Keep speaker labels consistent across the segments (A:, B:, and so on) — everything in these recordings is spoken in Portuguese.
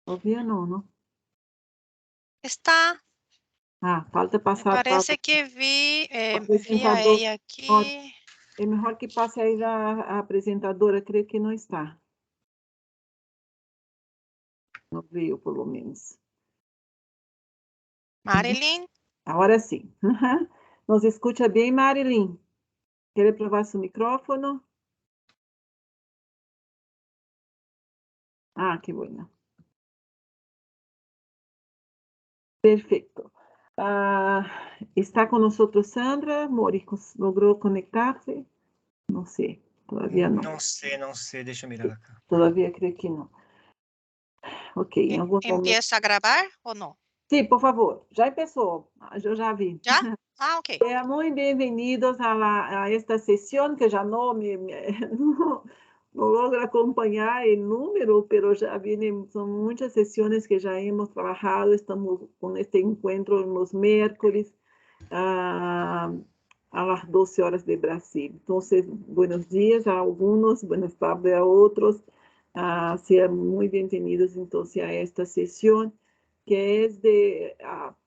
A: Todavía no, ¿no?
B: Está,
A: Falta
B: me
A: pasar para
B: parece que
A: o
B: vi a
A: apresentador.
B: ella
A: Olha,
B: aqui.
A: é melhor que passe aí a apresentadora, creio que não está. Não veio, pelo menos. Uhum.
B: Marilyn,
A: Agora sim. Nos escuta bem, Marilyn? Quer provar seu micrófono? Que bueno. Perfeito. Está com nós Sandra. Mori logrou conectar-se? Não sei, todavia não.
C: Não sei, deixa eu mirar acá.
A: Todavia creio que não. Ok, em algum momento.
B: empieza a grabar ou não?
A: Sim, por favor. Já começou. Eu já vi.
B: Já? Ok.
A: Muy bienvenidos a esta sesión que ya no, no, no logro acompañar el número, pero ya vienen, son muchas sesiones que ya hemos trabajado, estamos con este encuentro los miércoles a las 12 horas de Brasil. Entonces, buenos días a algunos, buenas tardes a otros, sean muy bienvenidos entonces a esta sesión que es de,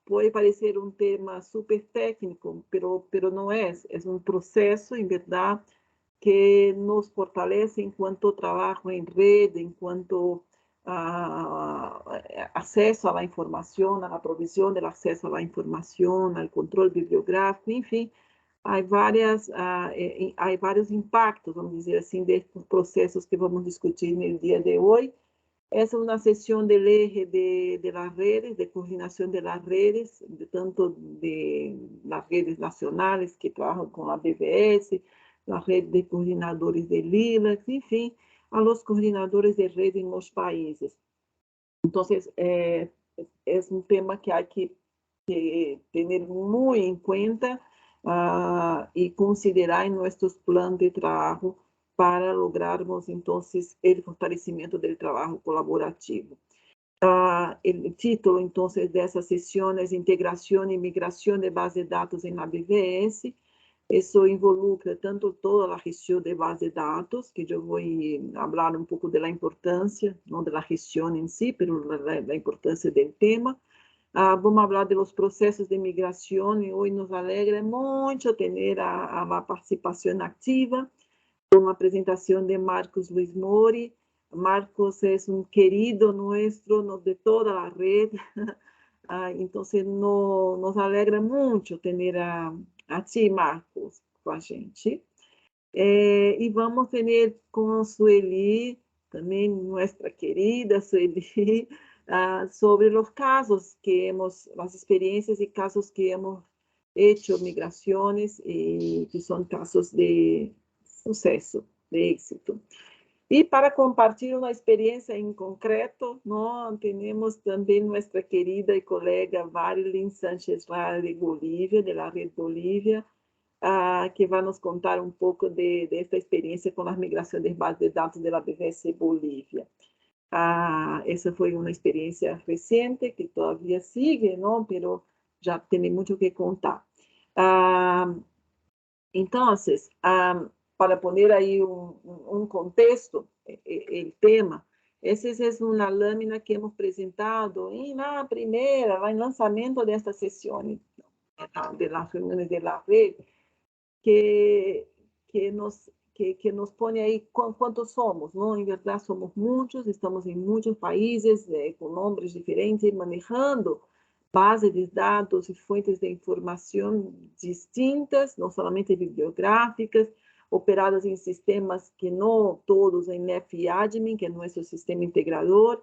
A: puede parecer un tema súper técnico, pero no es un proceso, en verdad, que nos fortalece en cuanto a trabajo en red, en cuanto a acceso a la información, a la provisión del acceso a la información, al control bibliográfico, en fin, hay varios impactos, vamos dizer assim, de processos que vamos discutir no dia de hoje. Essa é uma sessão del eje de las redes, de coordenação de las redes, tanto de las redes nacionais que trabalham com a BVS, a rede de coordenadores de LILAC, enfim, a los coordenadores de rede em los países. Então, é um tema que há que ter muito em conta e considerar em nossos planos de trabalho para lograrmos, então, o fortalecimento do trabalho colaborativo. O título, então, dessa sessão é Integração e Migração de Base de Dados na BVS. Isso involucra tanto toda a gestão de base de dados, que eu vou falar um pouco da importância, não da gestão em si, mas da importância do tema. Vamos falar dos processos de migração e hoje nos alegra muito ter a participação ativa com a apresentação de Marcos Luiz Mori. Marcos é um querido nosso de toda a rede, então nos alegra muito ter a ti, Marcos, com a gente. E vamos ter com Sueli, também nossa querida Sueli, sobre os casos que hemos, as experiências e casos que hemos hecho migrações e que são casos de sucesso, de êxito. E para compartilhar uma experiência em concreto, nós temos também nossa querida e colega Marilyn Sánchez de Bolívia, da Rede Bolívia, que vai nos contar um pouco desta experiência com as migrações de bases de dados da BVS Bolívia. Essa foi uma experiência recente que todavía sigue, não? Pero já tem muito que contar. Então, para poner aí um contexto, o tema, essa é uma lâmina que hemos apresentado na primeira, lá em lançamento desta sessão, de las reuniões de la red, que nos põe aí quantos somos, não? Em verdade, somos muitos, estamos em muitos países, com nomes diferentes, manejando bases de dados e fontes de informação distintas, não somente bibliográficas, operadas em sistemas que não todos em NEF-Admin, que é nosso sistema integrador.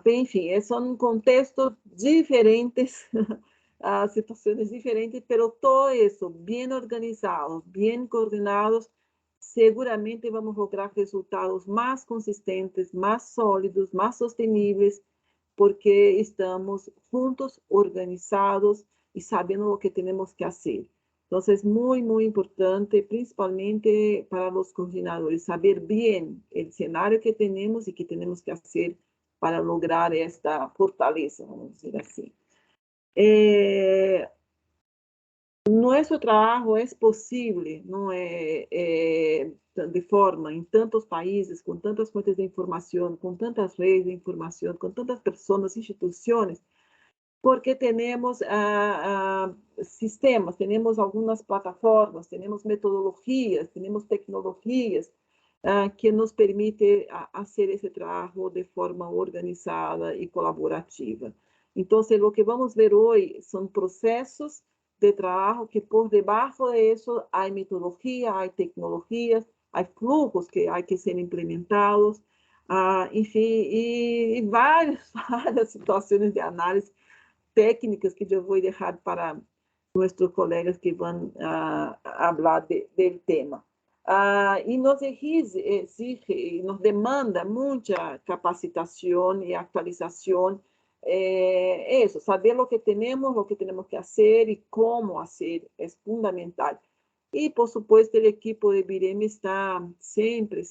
A: Enfim, são contextos diferentes, situações diferentes, pero todo isso bem organizados, bem coordenados, seguramente vamos lograr resultados mais consistentes, mais sólidos, mais sosteníveis, porque estamos juntos, organizados e sabendo o que temos que fazer. Então, é muito importante, principalmente para os coordenadores, saber bem o cenário que temos e que temos que fazer para lograr esta fortaleza, vamos dizer assim. Nuestro trabajo es posible, ¿no? De forma en tantos países, con tantas fuentes de información, con tantas redes de información, con tantas personas, instituciones, porque tenemos sistemas, tenemos algunas plataformas, tenemos metodologías, tenemos tecnologías que nos permite hacer ese trabajo de forma organizada y colaborativa. Entonces, lo que vamos a ver hoy son procesos de trabajo que por debajo de eso hay metodología, hay tecnologías, hay flujos que hay que ser implementados, enfim, e várias situações de análise técnicas que eu vou deixar para nossos colegas que vão falar do tema. E nos exige, nos demanda muita capacitação e atualização. Isso, saber o que temos que fazer e como fazer é fundamental. E, por supuesto, o equipo de BIREM está sempre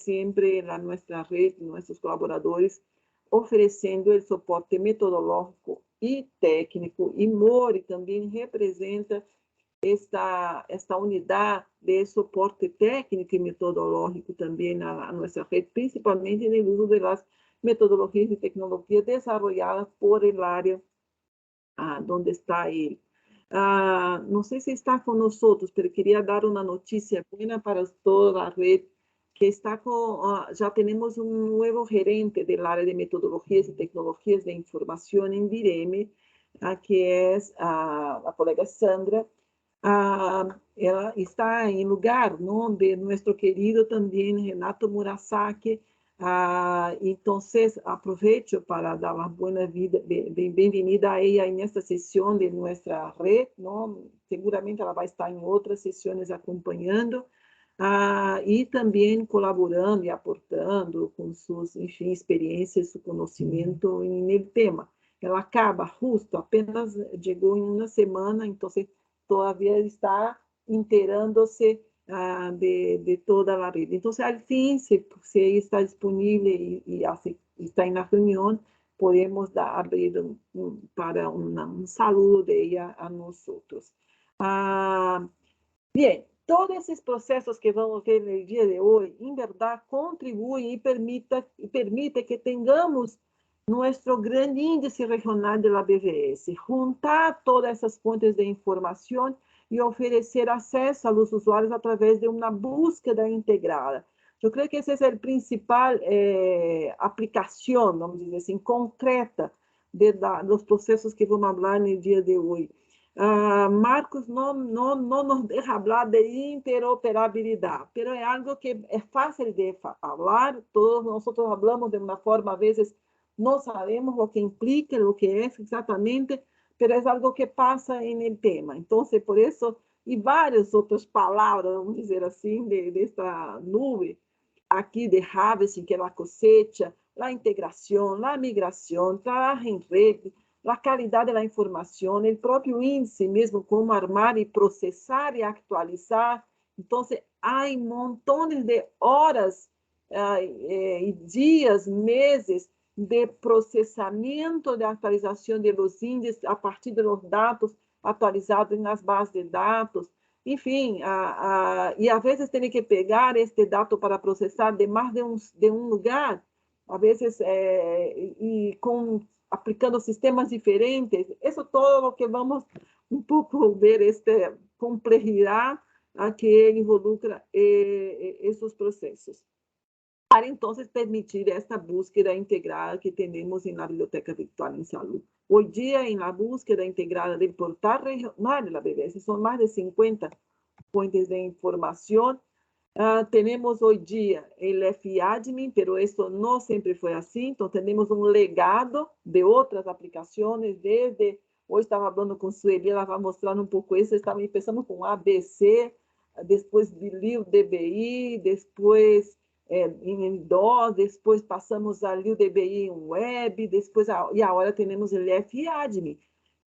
A: na nossa rede, nossos colaboradores, oferecendo o suporte metodológico e técnico. E Mori também representa esta unidade de suporte técnico e metodológico também na nossa rede, principalmente no uso das metodologias e tecnologias desenvolvidas por el área onde está ele. Não sei se está conosco, mas queria dar uma notícia boa para toda a rede, que está já temos um novo gerente da área de metodologias e tecnologias de informação em BIREM, que é a colega Sandra. Ela está em lugar, não, de nosso querido também Renato Murasaki. Então, aproveito para dar uma bem-vinda a ela nesta sessão de nossa rede, não? Seguramente ela vai estar em outras sessões acompanhando, e também colaborando e aportando com suas, enfim, experiências, seu conhecimento no tema. Ela acaba justo, apenas chegou em uma semana, então todavia está inteirando-se de toda a rede. Então, al fim, se está disponível e está na reunião, podemos abrir para um saludo de ela a nós outros. Bem, todos esses processos que vamos ver no dia de hoje, em verdade, contribuem e permite que tenhamos nosso grande índice regional da BVS, juntar todas essas fontes de informação e oferecer acesso aos usuários através de uma búsqueda integrada. Eu creio que esse é o principal aplicação, vamos dizer assim, concreta dos processos que vamos falar no dia de hoje. Marcos não nos deixa falar de interoperabilidade, mas é algo que é fácil de falar, todos nós falamos de uma forma, às vezes, não sabemos o que implica, o que é exatamente, mas é algo que passa no tema. Então, por isso, e várias outras palavras, vamos dizer assim, desta nuvem aqui de harvesting, que é a cosecha, a integração, a migração, trabalhar em rede, a qualidade da informação, o próprio índice mesmo, como armar e processar e atualizar. Então, há montões de horas e dias, meses, de processamento, de atualização de los índices a partir de los dados atualizados nas bases de dados, enfim, e às vezes tem que pegar este dado para processar de mais de um lugar, às vezes aplicando sistemas diferentes. Isso todo o que vamos um pouco ver, esta complexidade que involucra esses processos, para então permitir esta búsqueda integrada que temos na Biblioteca Virtual em Saúde. Hoje dia, na búsqueda integrada do portal regional da BVS, são mais de 50 fontes de informação. Temos hoje dia o FADMIN, mas isso não sempre foi assim. Então, temos um legado de outras aplicações. Desde hoje estava falando com Sueli, ela vai mostrar um pouco isso. Estava começando com ABC, depois de LIO DBI, depois em DOS, depois passamos a LIO DBI em web, depois e agora temos o FADMIN.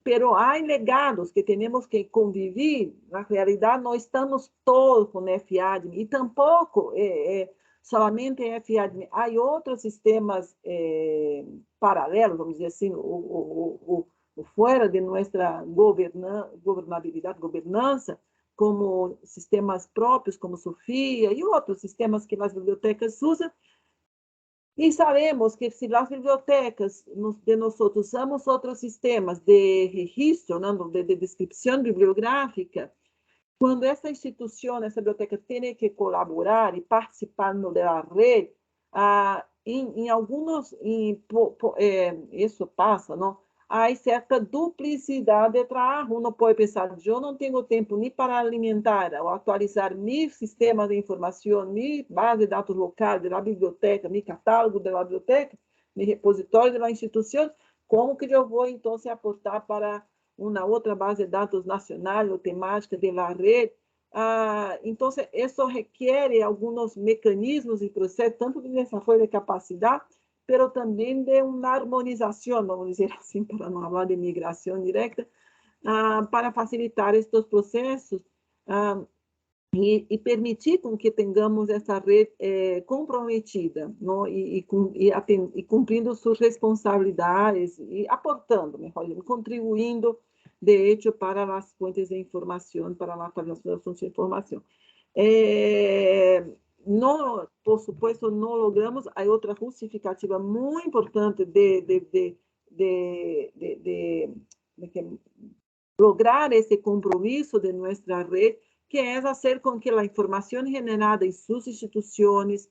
A: Pero há legados que temos que conviver. Na realidade, não estamos todos com FADMIN, e tampouco somente FADMIN. Há outros sistemas paralelos, vamos dizer assim, fuera de nuestra gobernanza, como sistemas próprios, como Sofia e outros sistemas que as bibliotecas usam. E sabemos que se as bibliotecas de nós usamos outros sistemas de registro, não, de descrição bibliográfica, quando essa instituição, essa biblioteca tem que colaborar e participar da rede, em alguns, isso passa, não? Há certa duplicidade de trabalho. Uno pode pensar, eu não tenho tempo nem para alimentar ou atualizar meu sistema de informação, minha base de dados local da biblioteca, meu catálogo da biblioteca, meu repositório da instituição, como que eu vou, então, se aportar para uma outra base de dados nacional ou temática da rede? Então, isso requer alguns mecanismos e processos, tanto de desenvolvimento de capacidade, pero também de uma harmonização, vamos dizer assim, para não falar de migração direta, para facilitar estes processos e permitir com que tenhamos essa rede comprometida, não? E cumprindo suas responsabilidades e aportando, melhor, contribuindo, de hecho, para as fontes de informação, para a atualização das fontes de informação. Não, por supuesto, não logramos. Há outra justificativa muito importante de lograr esse compromisso de nossa rede, que é fazer com que a informação generada em suas instituições,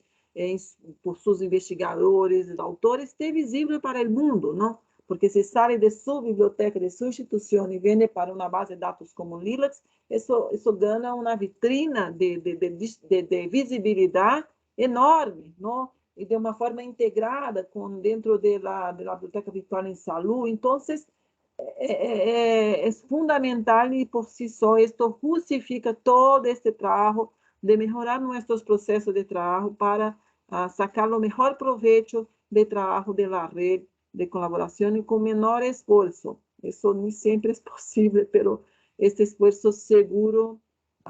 A: por seus investigadores, autores, esteja visível para o mundo, não? Porque se sai de sua biblioteca, de sua instituição e vem para uma base de dados como Lilacs, isso ganha uma vitrina de visibilidade enorme, não? E de uma forma integrada dentro da biblioteca virtual em saúde. Então, é fundamental e por si só isto justifica todo este trabalho de melhorar nossos processos de trabalho para sacar o melhor proveito do trabalho da rede de colaboração e com menor esforço. Isso nem sempre é possível, mas este esforço seguro,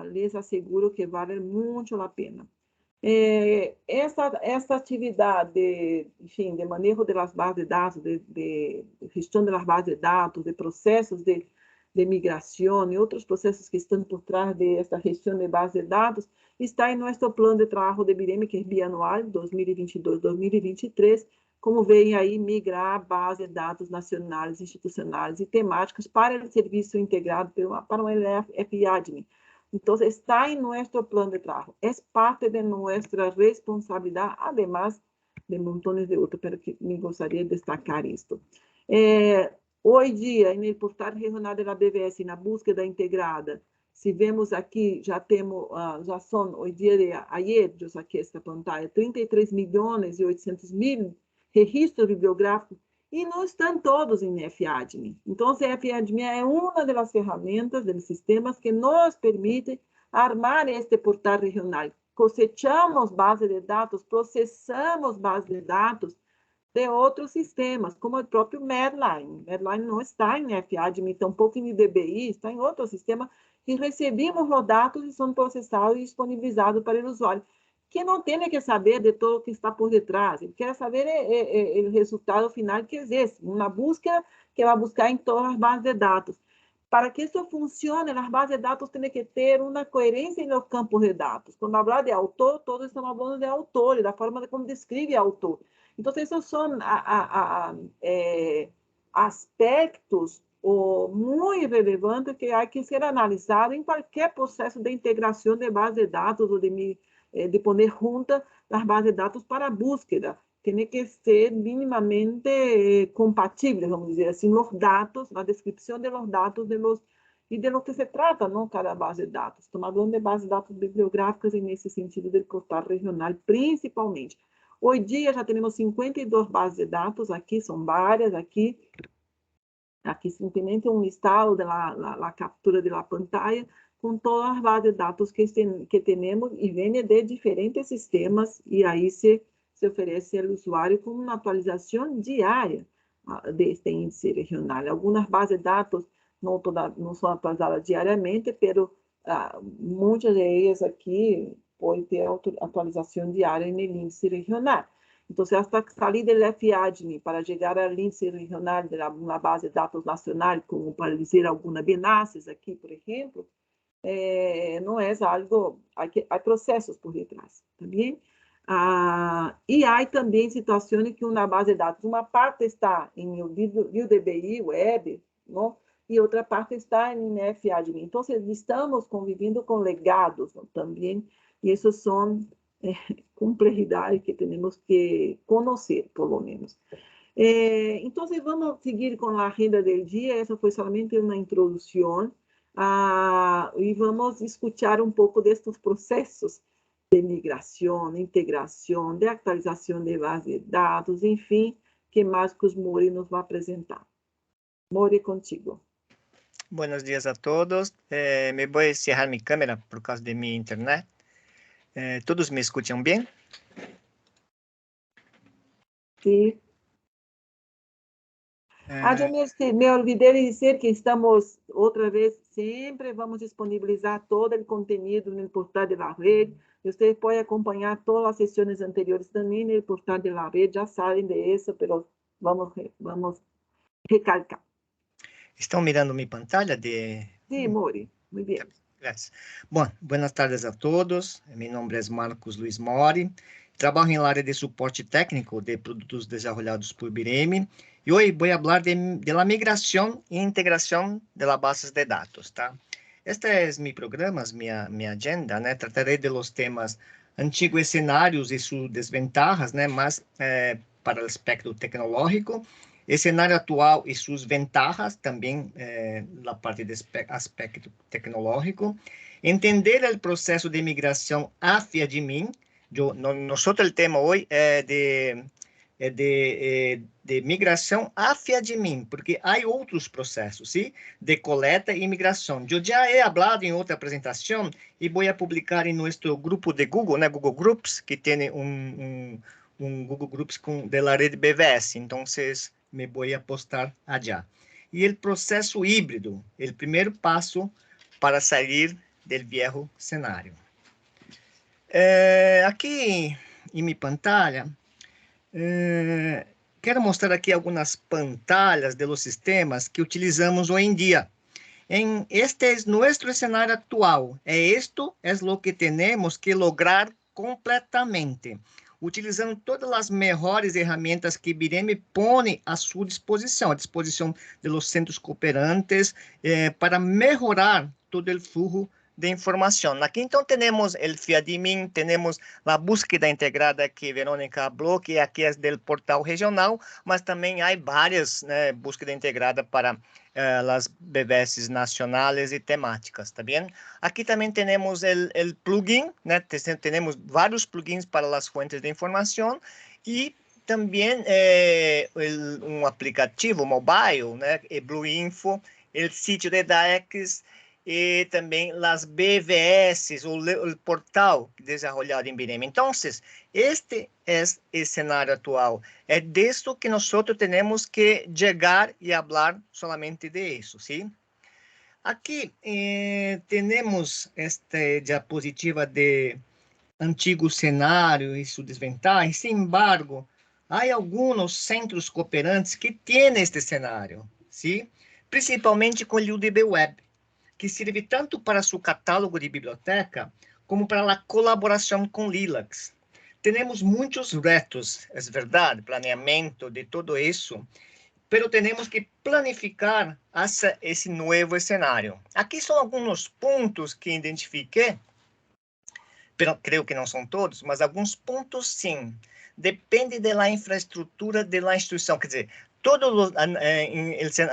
A: les asseguro que vale muito a pena. Essa atividade, enfim, de manejo das bases de dados, de gestão das bases de dados, de processos de migração e outros processos que estão por trás desta gestão de bases de dados, está em nosso plano de trabalho de BIREM, que é bianual, 2022-2023, como vem aí migrar bases de dados nacionais, institucionais e temáticas para o serviço integrado para o FIADME. Então, está em nosso plano de trabalho, é parte de nossa responsabilidade, además de montones de outros, pero que me gostaria de destacar isto. Hoje dia, no portal regional da BVS, na búsqueda integrada, se vemos aqui, já são, hoje dia, ayer, eu saquei esta pantalla, 33.800.000 registros bibliográficos, e não estão todos em FIADME. Então, a FIADME é uma das ferramentas, dos sistemas que nos permite armar este portal regional. Cosechamos base de dados, processamos base de dados de outros sistemas, como o próprio Medline. Medline não está em FIADME, tampouco em DBI, está em outro sistema, e recebemos os dados e são processados e disponibilizados para o usuário, que não tem que saber de tudo o que está por detrás, ele quer saber o resultado final que existe, uma busca que vai buscar em todas as bases de dados. Para que isso funcione, as bases de dados têm que ter uma coerência nos campos de dados. Quando falar de autor, todos estão falando de autor, e da forma como descreve autor. Então, esses são aspectos muito relevantes que há que ser analisados em qualquer processo de integração de base de dados ou de poner juntas as bases de dados para a búsqueda. Tem que ser minimamente compatíveis, vamos dizer assim, os dados, a descrição dos dados e de lo que se trata, não, cada base de dados. Estamos falando de bases de dados bibliográficas e nesse sentido do portal regional, principalmente. Hoje dia já temos 52 bases de dados, aqui são várias, aqui simplesmente um listado da captura da pantalla, com todas as bases de dados que temos e vem de diferentes sistemas, e aí se oferece ao usuário como uma atualização diária deste índice regional. Algumas bases de dados não são atualizadas diariamente, mas muitas delas aqui podem ter atualização diária no índice regional. Então, hasta salir del FADMI para chegar ao índice regional de uma base de dados nacional, como para dizer alguma BNACES aqui, por exemplo, não é algo, há processos por detrás, tá bem? E há também situações que uma base de dados, uma parte está em UDBI, web, não? E outra parte está em FADMI. Então, estamos convivendo com legados, não? Também, e isso são complexidades que temos que conhecer, por lo menos. Então, vamos seguir com a agenda do dia. Essa foi somente uma introdução. E vamos escutar um pouco destes processos de migração, integração, de atualização de base de dados, enfim, que Marcos Mori nos vai apresentar. Mori, contigo.
C: Buenos días a todos. Me voy a cerrar mi cámara por causa de mi internet. ¿Todos me escuchan bien?
A: Sí. Eu me olvidei de dizer que estamos, outra vez, sempre vamos disponibilizar todo o conteúdo no portal de la rede. Vocês podem acompanhar todas as sessões anteriores também no portal de la rede, já sabem disso, mas vamos recalcar.
C: ¿Están mirando mi pantalla de...?
A: Sí, Mori, muy bien.
C: Gracias. Bueno, buenas tardes a todos. Mi nombre es Marcos Luis Mori. Trabajo en el área de soporte técnico de productos desarrollados por BIREMI. Y hoy voy a hablar de la migración e integración de las bases de datos, ¿tá? Este es mi programa, mi agenda, ¿no? Trataré de los temas antiguos escenarios y sus desventajas, ¿no? Más para el aspecto tecnológico, escenario actual y sus ventajas, también la parte de aspecto tecnológico, entender el proceso de migración hacia FADMI. Nosotros el tema hoy es de migração a FADMI, porque há outros processos, sim? De coleta e migração. Eu já he falado em outra apresentação e vou publicar em nosso grupo de Google, né? Google Groups, que tem Google Groups de la rede BVS. Então, me vou postar allá. E o processo híbrido, o primeiro passo para sair do viejo cenário. Aqui em minha pantalla, quero mostrar aqui algumas pantalhas de los sistemas que utilizamos hoje em dia. Este é nosso cenário atual. Esto é o que temos que lograr completamente, utilizando todas as melhores ferramentas que BIREMI põe à sua disposição, à disposição dos centros cooperantes, para melhorar todo o fluxo de informação. Aqui, então, temos o FADMI, temos a búsqueda integrada que Verônica falou, que aqui é do portal regional, mas também há várias, né, búsqueda integrada para as BVS nacionais e temáticas, tá bem? Aqui também temos o plugin, né? Temos vários plugins para as fontes de informação e também aplicativo mobile, né? Blue Info, o sítio de DAEX, e também as BVS, o portal desenvolvido em BIREMI. Então, este é o cenário atual. É disso que nós temos que chegar e falar solamente de isso, sim? Aqui temos esta diapositiva de antigo cenário e sua desvantagem. Sin embargo, há alguns centros cooperantes que têm este cenário, sim? Principalmente com o UDB Web, que serve tanto para seu catálogo de biblioteca, como para a colaboração com Lilacs. Temos muitos retos, é verdade, planeamento de tudo isso, mas temos que planificar esse novo cenário. Aqui são alguns pontos que identifiquei, mas creio que não são todos, mas alguns pontos sim. Depende da infraestrutura da instituição, quer dizer, no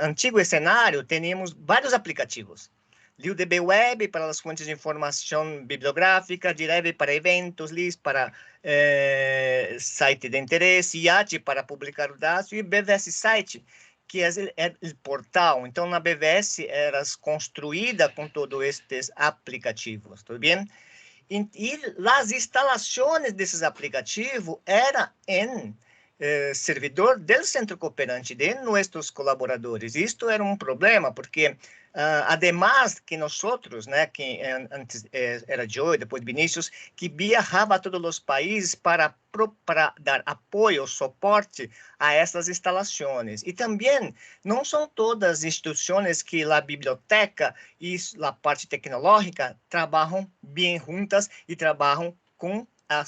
C: antigo cenário, temos vários aplicativos. UDB Web para as fontes de informação bibliográfica, Direve para eventos, LIS para site de interesse, IAT para publicar os dados e BVS Site, que é o portal. Então, na BVS era construída com todos estes aplicativos, tudo bem? E as instalações desses aplicativos eram em servidor del centro cooperante, de nossos colaboradores. Isto era um problema, porque, además que nós, né, que antes era Joe, depois Vinícius, que viajava a todos os países para dar apoio, suporte a essas instalações. E também, não são todas as instituições que a biblioteca e a parte tecnológica trabalham bem juntas e trabalham com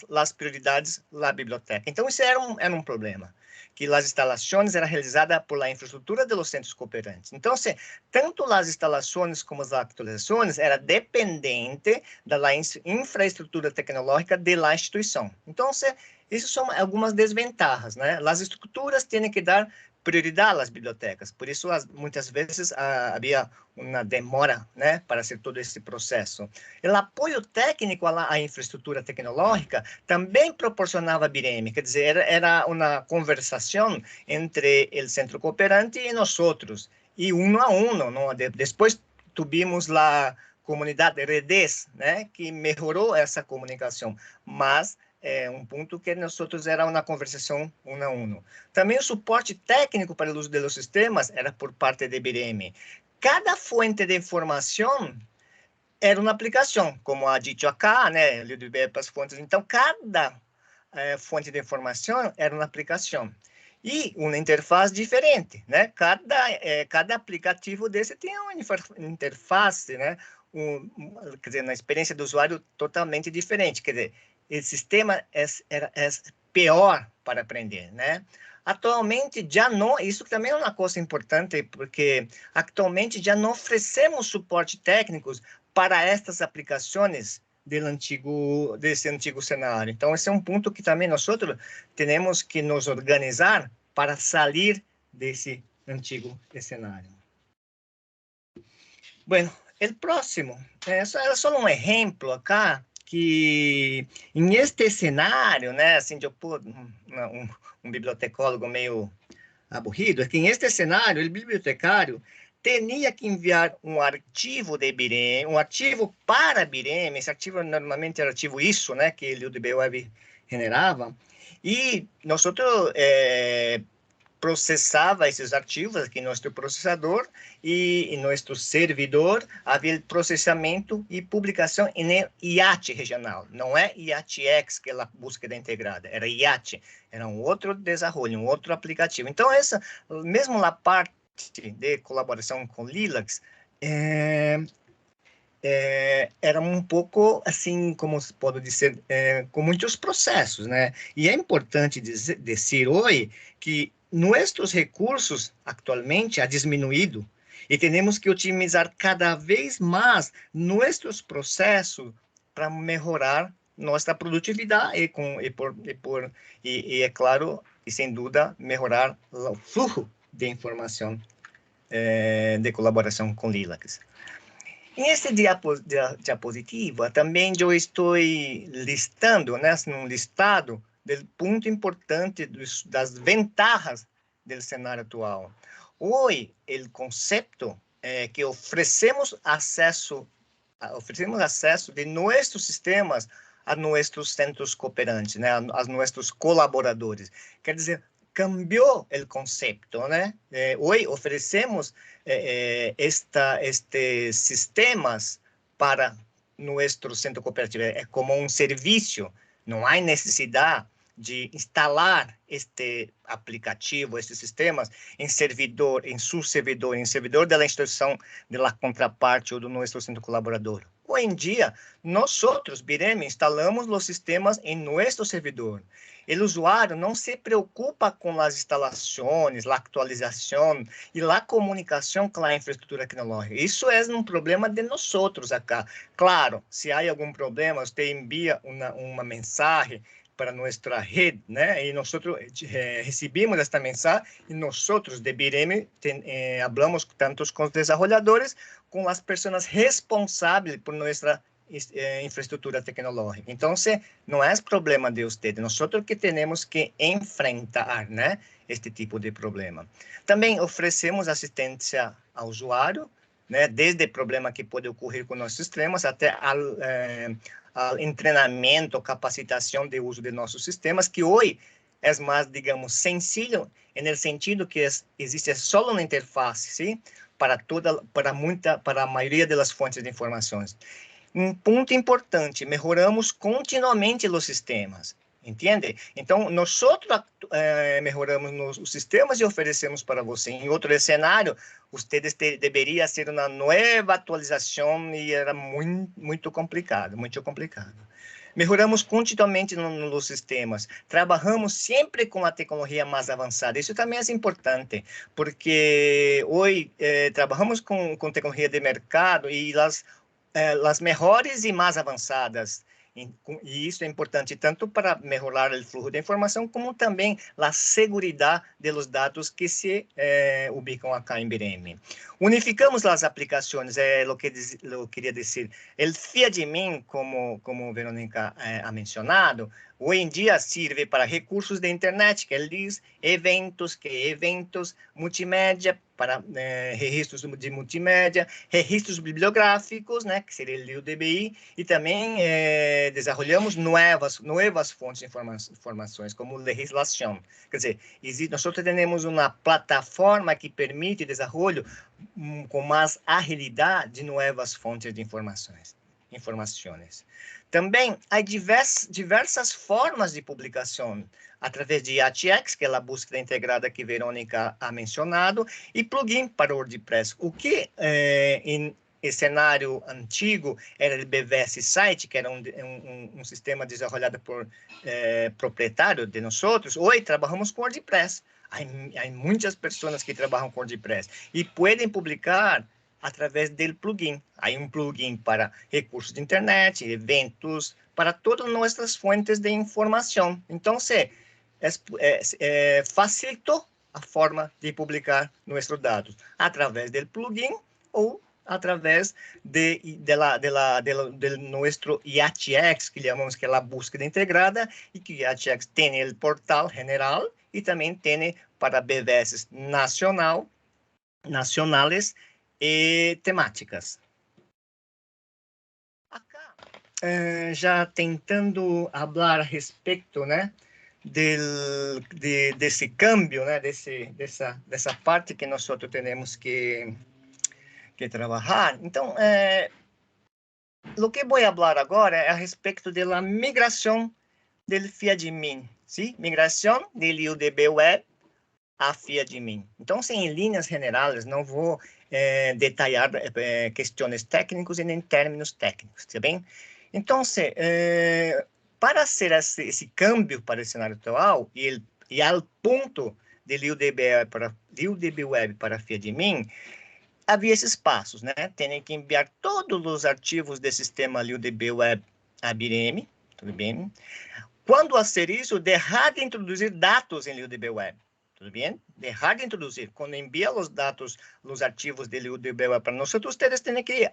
C: as prioridades da biblioteca. Então, isso era um problema, que as instalações eram realizadas por a infraestrutura dos centros cooperantes. Então, tanto as instalações como as atualizações era dependente da infraestrutura tecnológica da instituição. Então, isso são algumas desvantagens, né? As estruturas têm que dar prioridade às bibliotecas, por isso muitas vezes havia uma demora, né, para fazer todo esse processo. O apoio técnico à infraestrutura tecnológica também proporcionava BIREM, quer dizer, era uma conversação entre o centro cooperante e nós outros, e um a um, não? Depois tivemos a comunidade Redes, né, que melhorou essa comunicação, mas um ponto que nós era uma conversação um a um. Também o suporte técnico para o uso dos sistemas era por parte de BIREM. Cada fonte de informação era uma aplicação, como a dito acá, né, as fontes. Então, cada fonte de informação era uma aplicação. E uma interface diferente, né? Cada aplicativo desse tinha uma interface, né? Quer dizer, uma experiência do usuário totalmente diferente. Quer dizer, o sistema é pior para aprender, né? Atualmente já não, isso também é uma coisa importante, porque atualmente já não oferecemos suporte técnicos para estas aplicações desse antigo cenário. Então, esse é um ponto que também nós temos que nos organizar para sair desse antigo cenário. Bueno, o próximo, é só um exemplo acá, que em este cenário, né, assim, eu pôr um bibliotecólogo meio aburrido, é que em este cenário, o bibliotecário tinha que enviar um arquivo de BIREM, um arquivo para BIREM, esse arquivo normalmente era arquivo ISO, né, que o DB Web generava, e nós processava esses arquivos aqui no nosso processador e em nosso servidor havia processamento e publicação em IAT regional. Não é IATX, que é a búsqueda integrada, era IAT, era um outro desenvolvimento, um outro aplicativo. Então, mesmo a parte de colaboração com Lilacs, era um pouco assim, como se pode dizer, com muitos processos, né? E é importante dizer hoje que nossos recursos atualmente ha diminuído e temos que otimizar cada vez mais nossos processos para melhorar nossa produtividade e é claro, e sem dúvida, melhorar o fluxo de informação de colaboração com Lilacs. Nesse diapositiva, também eu estou listando, né, um listado do ponto importante das vantagens do cenário atual. Hoje, o conceito é que oferecemos acesso de nossos sistemas a nossos centros cooperantes, né, a nossos colaboradores. Quer dizer, cambiou o conceito, né? Hoje oferecemos estes sistemas para nosso centro cooperativo. É como um serviço, não há necessidade de instalar este aplicativo, estes sistemas em servidor da instituição, da contraparte ou do nosso centro colaborador. Hoje em dia, nós BIREM, instalamos os sistemas em nosso servidor. O usuário não se preocupa com as instalações, a atualização e a comunicação com a infraestrutura tecnológica. Isso é um problema de nós acá. Claro, se há algum problema, você envia uma mensagem para nossa rede, né? E nós recebemos esta mensagem e nós de BIREM falamos tanto com os desenvolvedores como as pessoas responsáveis por nossa infraestrutura tecnológica. Então, não é problema de vocês, nós que temos que enfrentar, né, este tipo de problema. Também oferecemos assistência ao usuário, né, desde problema que pode ocorrer com nossos sistemas até ao treinamento, capacitação de uso de nossos sistemas, que hoje é mais, digamos, sencillo, no sentido que existe só uma interface, sim, para a maioria das fontes de informações. Um ponto importante, melhoramos continuamente os sistemas, entende? Então, nós melhoramos os sistemas e oferecemos para você. Em outro cenário, vocês deveria ser uma nova atualização e era muito complicado, muito complicado. Melhoramos continuamente nos sistemas. Trabalhamos sempre com a tecnologia mais avançada. Isso também é importante, porque hoje trabalhamos com tecnologia de mercado e as melhores e mais avançadas. E isso é importante tanto para melhorar o fluxo de informação, como também a segurança dos dados que se ubicam acá em BRM. Unificamos as aplicações, o que eu queria dizer. O FIADmin, como Verônica ha mencionado, hoje em dia serve para recursos de internet, que é eventos, multimédia, para registros de multimédia, registros bibliográficos, né, que seria o DBI, e também desenvolvemos novas fontes de informações, como legislação. Quer dizer, nós temos uma plataforma que permite o desenvolvimento com mais agilidade de novas fontes de informações. Também há diversas formas de publicação, através de ATX, que é a búsqueda integrada que Verônica ha mencionado, e plugin para o WordPress, o que em cenário antigo era o BVS Site, que era um sistema desenvolvido por proprietário de nós. Hoje trabalhamos com WordPress. Há muitas pessoas que trabalham com WordPress e podem publicar através do plugin. Há plugin para recursos de internet, eventos, para todas nossas fontes de informação. Então, facilitou a forma de publicar nossos dados através do plugin ou através de nosso IATX, que chamamos que é a búsqueda integrada, e que IATX tem o portal general e também tem para BVS nacionais e temáticas. Acá, já tentando falar a respeito, né, desse câmbio, né, dessa parte que nós temos que trabalhar. Então, o que vou falar agora é a respeito da migração do FIADmin, sim? Migração do UDB Web a FIADmin. Então, em linhas gerais, não vou detalhar questões técnicas e nem términos técnicos, tá bem? Então, para ser esse câmbio para o cenário atual e ao ponto de UDB Web para FIADmin, havia esses passos, né? Tem que enviar todos os arquivos do sistema UDB Web a BRM, tudo bem? Quando fazer isso, deixar de introduzir dados em UDB Web, tudo bem? Deixar de introduzir. Quando envia os dados, os arquivos do UDB Web para nós, vocês têm que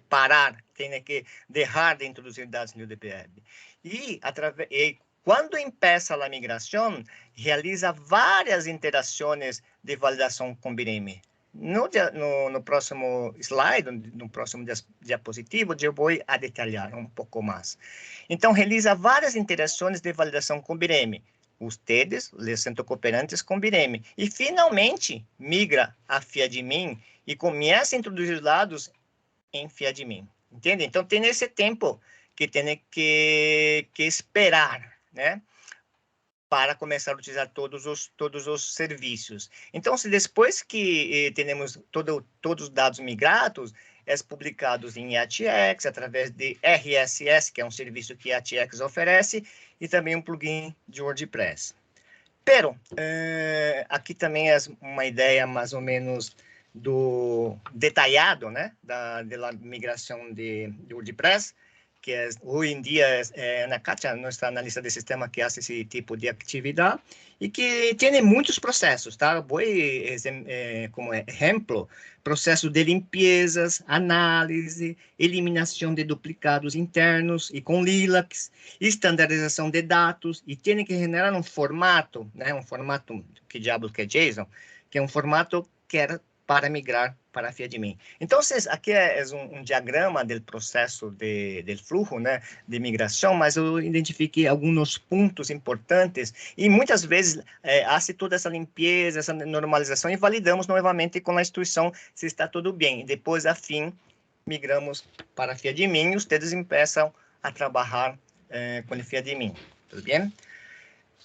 C: parar, têm que deixar de introduzir dados no UDB Web. E quando começa a migração, realiza várias interações de validação com BRM. No próximo slide, no próximo diapositivo, eu vou detalhar um pouco mais. Então, realiza várias interações de validação com BRM. Ustedes, os centros cooperantes com BRM. E, finalmente, migra a FIADmin e começa a introduzir dados em FIADmin. Entende? Então, tem esse tempo que tem que esperar, né? Para começar a utilizar todos os serviços. Então, se depois que temos todos os dados migrados, publicados em IATX, através de RSS, que é um serviço que IATX oferece, e também um plugin de WordPress. Pero, aqui também é uma ideia mais ou menos detalhado, né, da migração de WordPress, que hoje em dia Ana Kátia, nossa analista de sistema, que faz esse tipo de atividade e que tem muitos processos, tá? Vou como exemplo, processo de limpezas, análise, eliminação de duplicados internos e com Lilacs, estandarização de dados, e tem que generar um formato, né? Um formato, que diabos que é JSON, que é um formato que era para migrar para FIADMIN. Então, aqui é um diagrama do processo do fluxo, né, de migração, mas eu identifiquei alguns pontos importantes e muitas vezes hace toda essa limpeza, essa normalização e validamos novamente com a instituição se está tudo bem. E depois, a fim, migramos para FIADMIN e vocês começam a trabalhar com o FIADMIN. Tudo bem?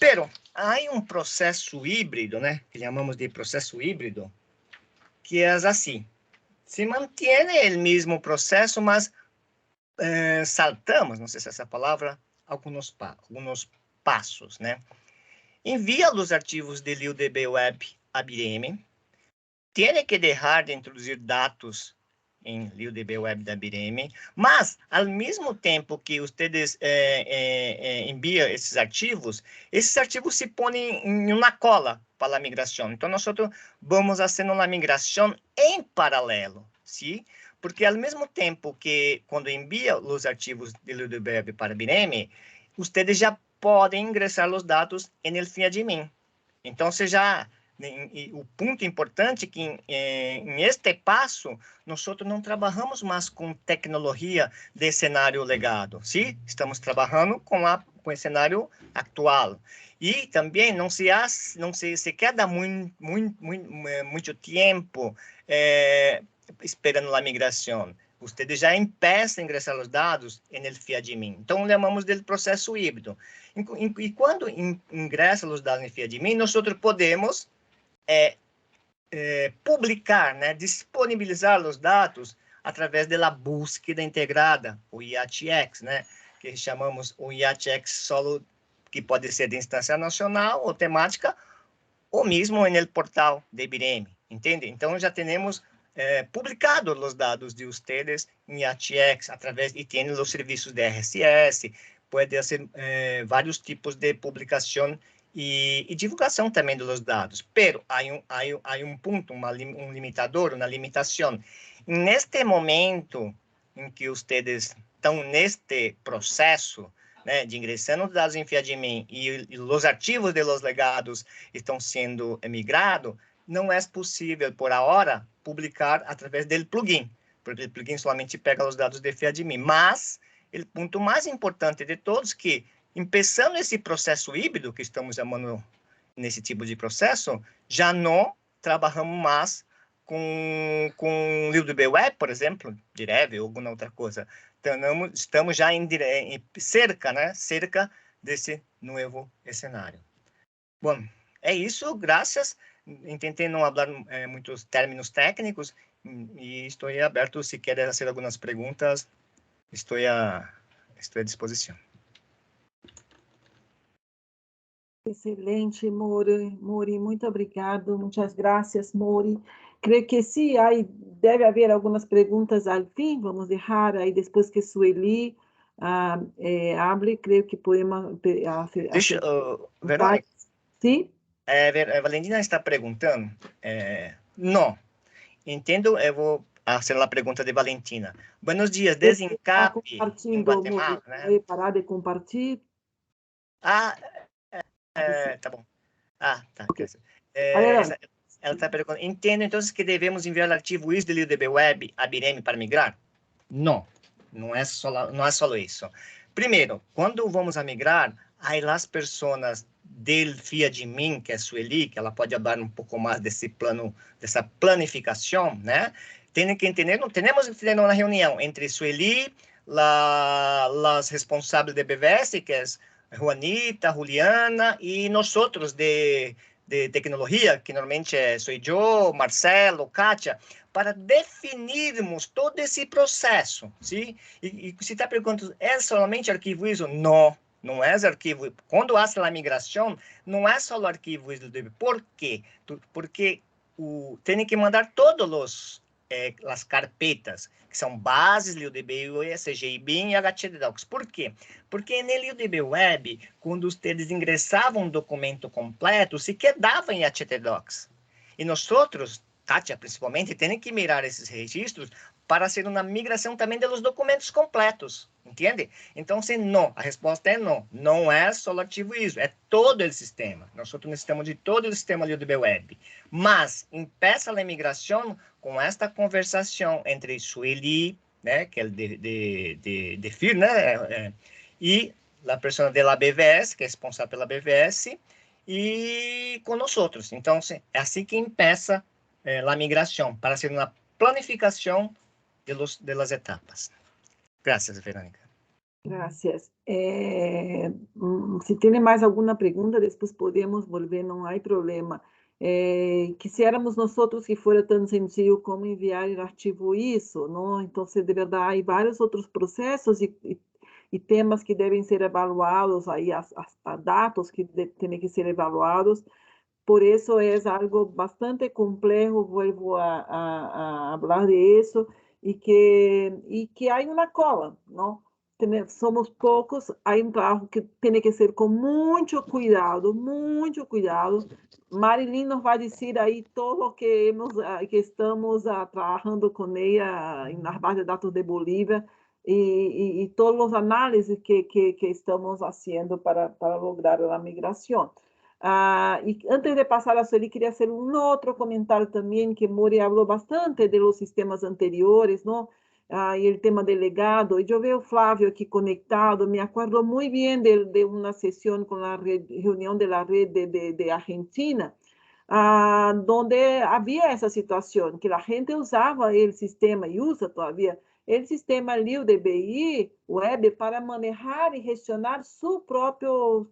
C: Pero, há um processo híbrido, né, que chamamos de processo híbrido, que é assim, se mantém o mesmo processo, mas saltamos, não sei se essa palavra, alguns passos, né? Envia os arquivos de LiuDB Web a BIREME, tem que deixar de introduzir dados em LiuDB Web da BIREME, mas, ao mesmo tempo que vocês enviam esses arquivos se põem em uma cola para a migração. Então, nós vamos fazendo uma migração em paralelo, sim? Porque, ao mesmo tempo que, quando envia os arquivos de LiuDB Web para a BIREME, vocês já podem ingressar os dados no FIADMIN. Então, o ponto importante é que, em este passo, nós não trabalhamos mais com tecnologia de cenário legado, sim? Estamos trabalhando com o cenário atual. E também não se queda muito tempo esperando a migração. Você já começa a ingressar os dados no FIADMIN. Então, chamamos de processo híbrido. E quando ingressa os dados no FIADMIN, nós podemos publicar, né, disponibilizar os dados através da búsqueda integrada, o IATX, né, que chamamos o IATX solo, que pode ser de instância nacional ou temática, ou mesmo no portal de BIREME, entende? Então, já temos publicado os dados de vocês em IATX, e tem os serviços de RSS, pode ser vários tipos de publicação e divulgação também dos dados. Pero há ponto, um limitador, uma limitação. Neste momento em que vocês estão neste processo, né, de ingressando os dados em FIADMIN e os arquivos de los legados estão sendo migrados, não é possível, por agora, publicar através do plugin, porque o plugin somente pega os dados de FIADMIN. Mas, o ponto mais importante de todos que, começando esse processo híbrido, que estamos chamando nesse tipo de processo, já não trabalhamos mais com LiuDB Web, por exemplo, Direve ou alguma outra coisa. Então, estamos já cerca desse novo cenário. Bom, é isso, graças. Tentei não falar muitos términos técnicos e estou aberto, se querem fazer algumas perguntas, estou à disposição.
A: Excelente, Mori, muito obrigado, muitas graças, Mori. Creio que sim, aí deve haver algumas perguntas ao fim, vamos deixar aí depois que Sueli hable, creio que podemos...
C: Deixa, Verônica,
A: sim?
C: Valentina está perguntando, não, entendo, eu vou fazer a pergunta de Valentina. Buenos dias, desde Incap, em Guatemala, né?
A: Parar de compartilhar.
C: Tá bom. Tá. Ela está perguntando, entendo, então, que devemos enviar o arquivo IS de LiuDB Web a BIREME para migrar? Não é só isso. Primeiro, quando vamos a migrar, aí as pessoas del FIADMIN, que é Sueli, que ela pode falar um pouco mais dessa planificação, né? Tem que entender, temos que ter uma reunião entre Sueli, as responsáveis de BVS, que é Juanita, Juliana, e nós outros de tecnologia, que normalmente sou eu, Marcelo, Kátia, para definirmos todo esse processo, sim? E se está perguntando, é somente arquivo ISO? Não é arquivo. Quando hace a migração, não é só o arquivo ISO. Por quê? Porque tem que mandar todos as carpetas, que são bases, LiuDB, CGI, BIM e HTDocs. Por quê? Porque no LiuDB Web, quando vocês ingressavam um documento completo, se quedava em HTDocs. E nós outros, Kátia principalmente, tem que mirar esses registros para ser uma migração também dos documentos completos, entende? Então, se não, a resposta é não. Não é só o arquivo ISO, é todo o sistema. Nós necessitamos de todo o sistema ali do web. Mas, empieza a migração com esta conversação entre Sueli, né, que é de FIR, né, e a pessoa da BVS, que é responsável pela BVS, e com nós outros. Então, é assim que empieza a migração, para ser uma planificação de las etapas. Gracias, Verônica.
A: Gracias. Se tem mais alguma pergunta, depois podemos volver, não há problema. Quisiéramos nós que fosse tão sencillo como enviar o arquivo ISO, não? Então, de verdade, há vários outros processos e temas que devem ser avaliados, aí as dados que têm que ser avaliados. Por isso é algo bastante complexo, vuelvo a falar de isso, e que há uma cola, não? Somos poucos, há um trabalho que tem que ser com muito cuidado, muito cuidado. Marilyn nos vai dizer aí todo o que estamos trabalhando com ela nas bases de dados de Bolívia e todos os análises que estamos fazendo para lograr a migração. E antes de passar a Sueli, queria fazer outro comentário também, que Mori falou bastante de los sistemas anteriores, não? E o tema delegado, e eu vejo o Flávio aqui conectado, me acordo muito bem de uma sessão com a reunião da rede de Argentina, onde havia essa situação, que a gente usava o sistema, e usa todavía, o sistema ali, o DBI, web, para manejar e gestionar seu próprio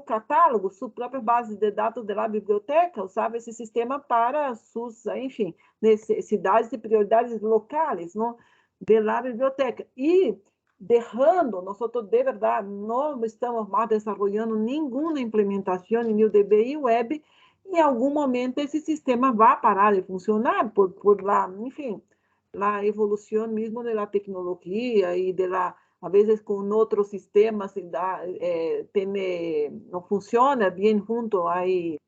A: catálogo, sua própria base de dados da biblioteca, usava esse sistema para suas, enfim, necessidades e prioridades locais, não, da biblioteca. E, deixando, nós, de verdade, não estamos mais desenvolvendo nenhuma implementação em o DBI Web, em algum momento esse sistema vai parar de funcionar por lá, enfim, a evolução mesmo da tecnologia e a vezes com outros sistemas não funciona bem junto, aí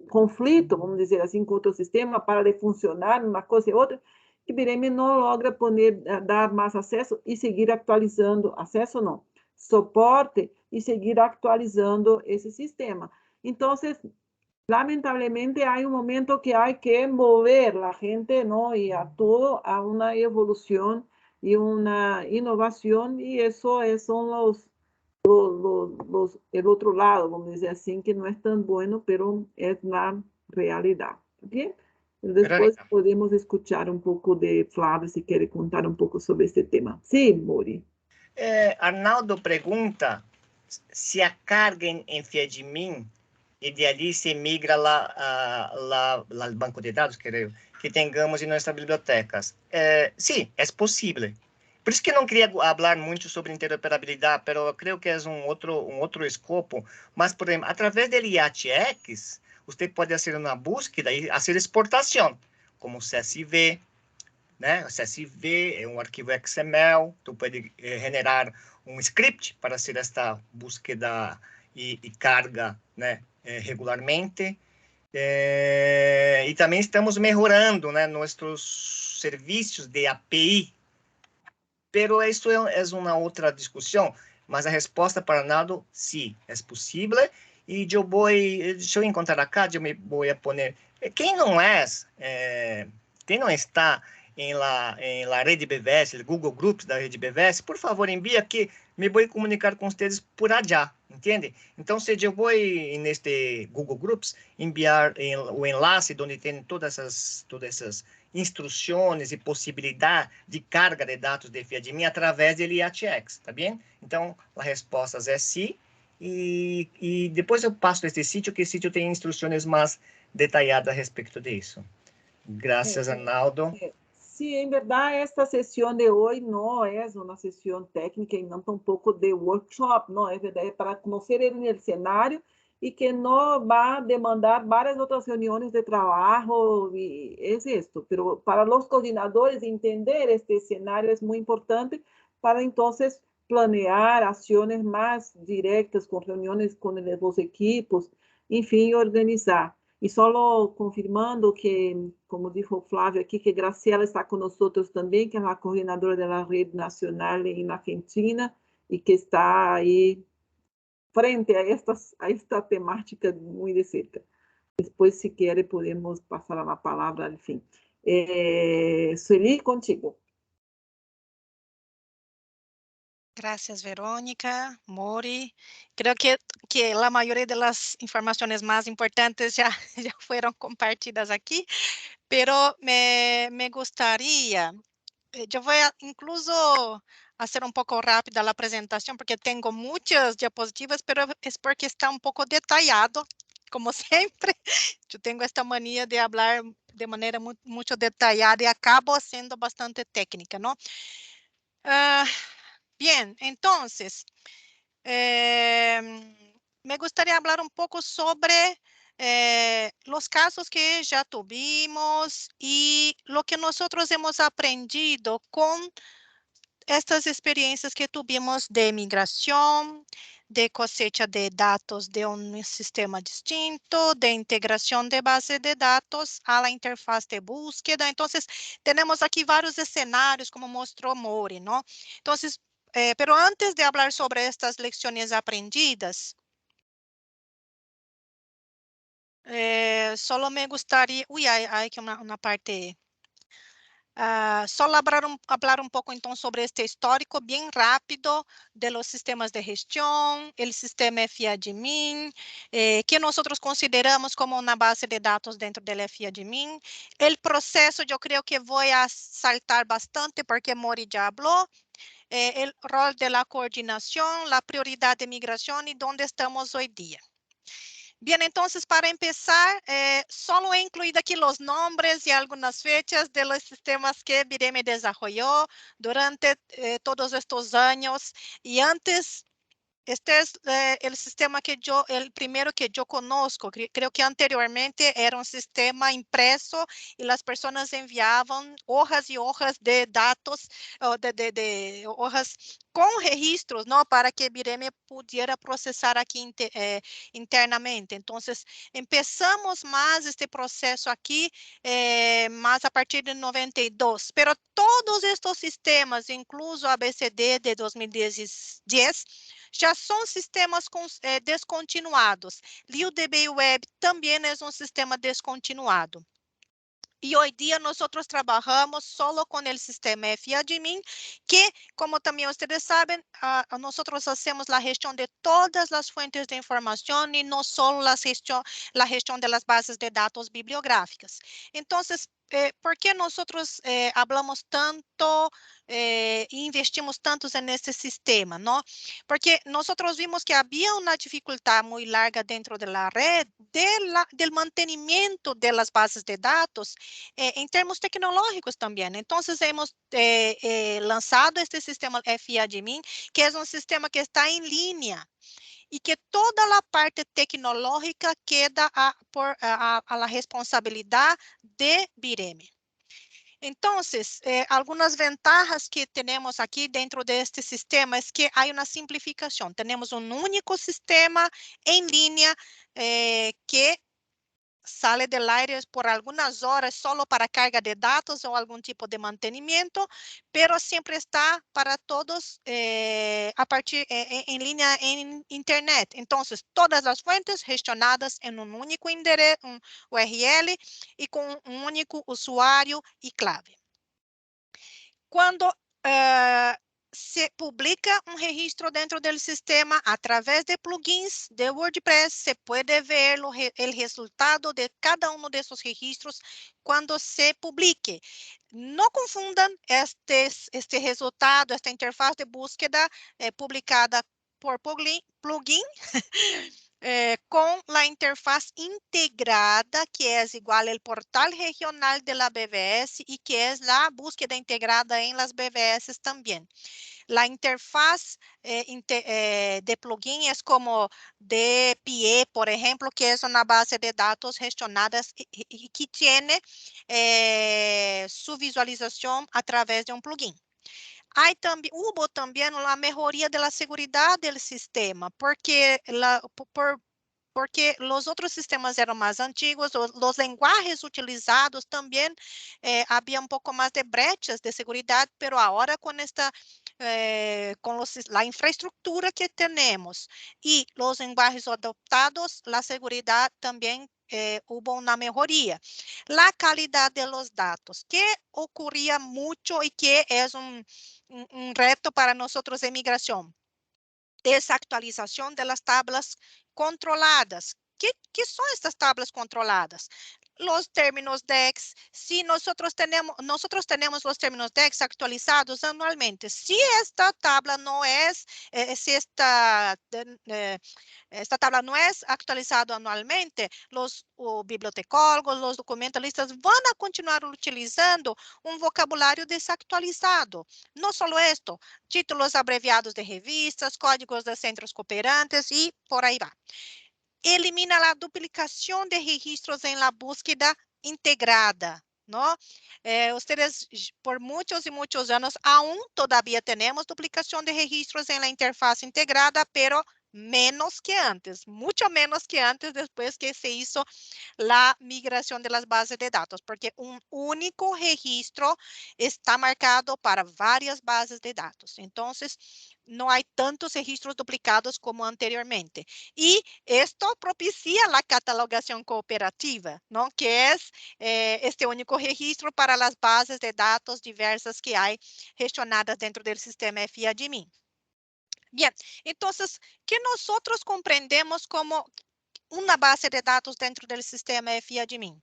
A: conflito, vamos dizer assim, com outro sistema, para de funcionar uma coisa e outra, que Bireme não logra dar mais acesso e seguir atualizando, acesso não, suporte e seguir atualizando esse sistema. Então, lamentablemente, há um momento que há que mover a gente, não, e a todo a uma evolução y una innovación, y eso son el otro lado, vamos a decir así, que no es tan bueno, pero es la realidad. ¿Bien? Después
C: Verônica,
A: podemos escuchar un poco de Flávio, si quiere contar un poco sobre este tema. Sí, Mori.
C: Arnaldo pergunta se a carga em Fiadmin e de ali se migra lá ao banco de dados, creio, que tenhamos em nossas bibliotecas. Sim, é possível. Por isso que não queria falar muito sobre interoperabilidade, mas eu creio que é outro escopo. Mas, por exemplo, através do IATX, você pode fazer uma búsqueda e fazer exportação, como CSV, né? O CSV é um arquivo XML, tu pode generar um script para fazer esta búsqueda e carga, né, regularmente. E também estamos melhorando, né, nossos serviços de API. Pero isso é uma outra discussão, mas a resposta para Arnaldo, sim, é possível. E deixa eu encontrar acá, eu me vou pôr. Quem não está em la rede BVS, o Google Groups da rede BVS, por favor, envie aqui, me vou comunicar com vocês por allá, entende? Então, se eu vou neste Google Groups, enviar o enlace onde tem todas essas instruções e possibilidade de carga de dados de Fiadmin através do IATX, tá bem? Então, a resposta é sim, e depois eu passo este sítio, que esse sítio tem instruções mais detalhadas a respeito disso. Graças, Arnaldo.
A: Sí, en verdad esta sesión de hoy no es una sesión técnica y no tampoco de workshop, no, es verdad, es para conocer el escenario y que no va a demandar varias otras reuniones de trabajo, y es esto, pero para los coordinadores entender este escenario es muy importante para entonces planear acciones más directas con reuniones con los equipos, enfim, organizar. E só confirmando que, como dijo Flávio aqui, que Graciela está conosco também, que é a coordenadora da rede nacional em Argentina, e que está aí frente a esta temática muito de cerca. Depois, se quer, podemos passar a palavra, enfim. Sueli, contigo.
B: Gracias, Verónica, Mori. Creo que la mayoría de las informaciones más importantes ya, ya fueron compartidas aquí, pero me gustaría, yo voy a incluso hacer un poco rápida la presentación porque tengo muchas diapositivas, pero es porque está un poco detallado, como siempre. Yo tengo esta manía de hablar de manera mucho detallada y acabo siendo bastante técnica, ¿no? Bien, entonces, me gustaría hablar un poco sobre los casos que ya tuvimos y lo que nosotros hemos aprendido con estas experiencias que tuvimos de migración, de cosecha de datos de un sistema distinto, de integración de base de datos a la interfaz de búsqueda. Entonces, tenemos aquí varios escenarios, como mostró Mori, ¿no? Entonces, pero antes de hablar sobre estas lecciones aprendidas, solo me gustaría, hay que una parte. Solo hablar un poco entonces sobre este histórico bien rápido de los sistemas de gestión, el sistema FIADMIN, que nosotros consideramos como una base de datos dentro del FIADMIN. El proceso, yo creo que voy a saltar bastante porque Mori ya habló. El rol de la coordinación, la prioridad de migración y dónde estamos hoy día. Bien, entonces para empezar, solo he incluido aquí los nombres y algunas fechas de los sistemas que BIREME desarrolló durante todos estos años. Y antes, este es el sistema el primero que yo conozco. Creo que anteriormente era un sistema impreso y las personas enviaban hojas y hojas de datos, de hojas con registros, ¿no? Para que BIREME pudiera procesar aquí internamente. Entonces, empezamos más este proceso aquí, más a partir de 92. Pero todos estos sistemas, incluso ABCD de 2010, já são sistemas descontinuados. LIUDB Web também é um sistema descontinuado. Y hoy día nosotros trabajamos solo con el sistema FIADMIN, que, como también ustedes saben, nosotros hacemos la gestión de todas las fuentes de información y no solo la gestión de las bases de datos bibliográficas. Entonces, ¿por qué nosotros hablamos tanto e investimos tantos en este sistema, ¿no? Porque nosotros vimos que había una dificultad muy larga dentro de la red del mantenimiento de las bases de datos en términos tecnológicos también. Entonces, hemos lanzado este sistema FIADMIN, que es un sistema que está en línea y que toda la parte tecnológica queda a la responsabilidad de BIREME. Entonces, algunas ventajas que tenemos aquí dentro de este sistema es que hay una simplificación. Tenemos un único sistema en línea que sale del aire por algunas horas solo para carga de datos o algún tipo de mantenimiento, pero siempre está para todos a partir en línea en Internet. Entonces, todas las fuentes gestionadas en un único enderezo, un URL y con un único usuario y clave. Cuando se publica un registro dentro del sistema a través de plugins de WordPress, se puede ver el resultado de cada uno de esos registros cuando se publique. No confundan este resultado, esta interfaz de búsqueda publicada por plugin con la interfaz integrada, que es igual al portal regional de la BVS y que es la búsqueda integrada en las BVS también. La interfaz de plugin es como DPE, por ejemplo, que es una base de datos gestionadas y que tiene su visualización a través de un plugin. Hubo también la mejoría de la seguridad del sistema, porque porque los otros sistemas eran más antiguos, los lenguajes utilizados también había un poco más de brechas de seguridad, pero ahora con la infraestructura que tenemos y los lenguajes adoptados, la seguridad también hubo una mejoría. La calidad de los datos, que ocurría mucho y que es un reto para nosotros de migración. Desactualización de las tablas controladas. ¿Qué son estas tablas controladas? Los términos DEX, si nosotros tenemos los términos DEX actualizados anualmente, si esta tabla no es, esta tabla no es actualizada anualmente, los bibliotecólogos, los documentalistas van a continuar utilizando un vocabulario desactualizado. No solo esto, títulos abreviados de revistas, códigos de centros cooperantes y por ahí va. Elimina la duplicación de registros en la búsqueda integrada, ¿no? Ustedes por muchos y muchos años aún todavía tenemos duplicación de registros en la interfaz integrada, pero menos que antes, mucho menos que antes después que se hizo la migración de las bases de datos, porque un único registro está marcado para varias bases de datos. Entonces, no hay tantos registros duplicados como anteriormente. Y esto propicia la catalogación cooperativa, ¿no? Que es este único registro para las bases de datos diversas que hay gestionadas dentro del sistema FIADMIN. Bien, entonces, ¿qué nosotros comprendemos como una base de datos dentro del sistema FIADMIN?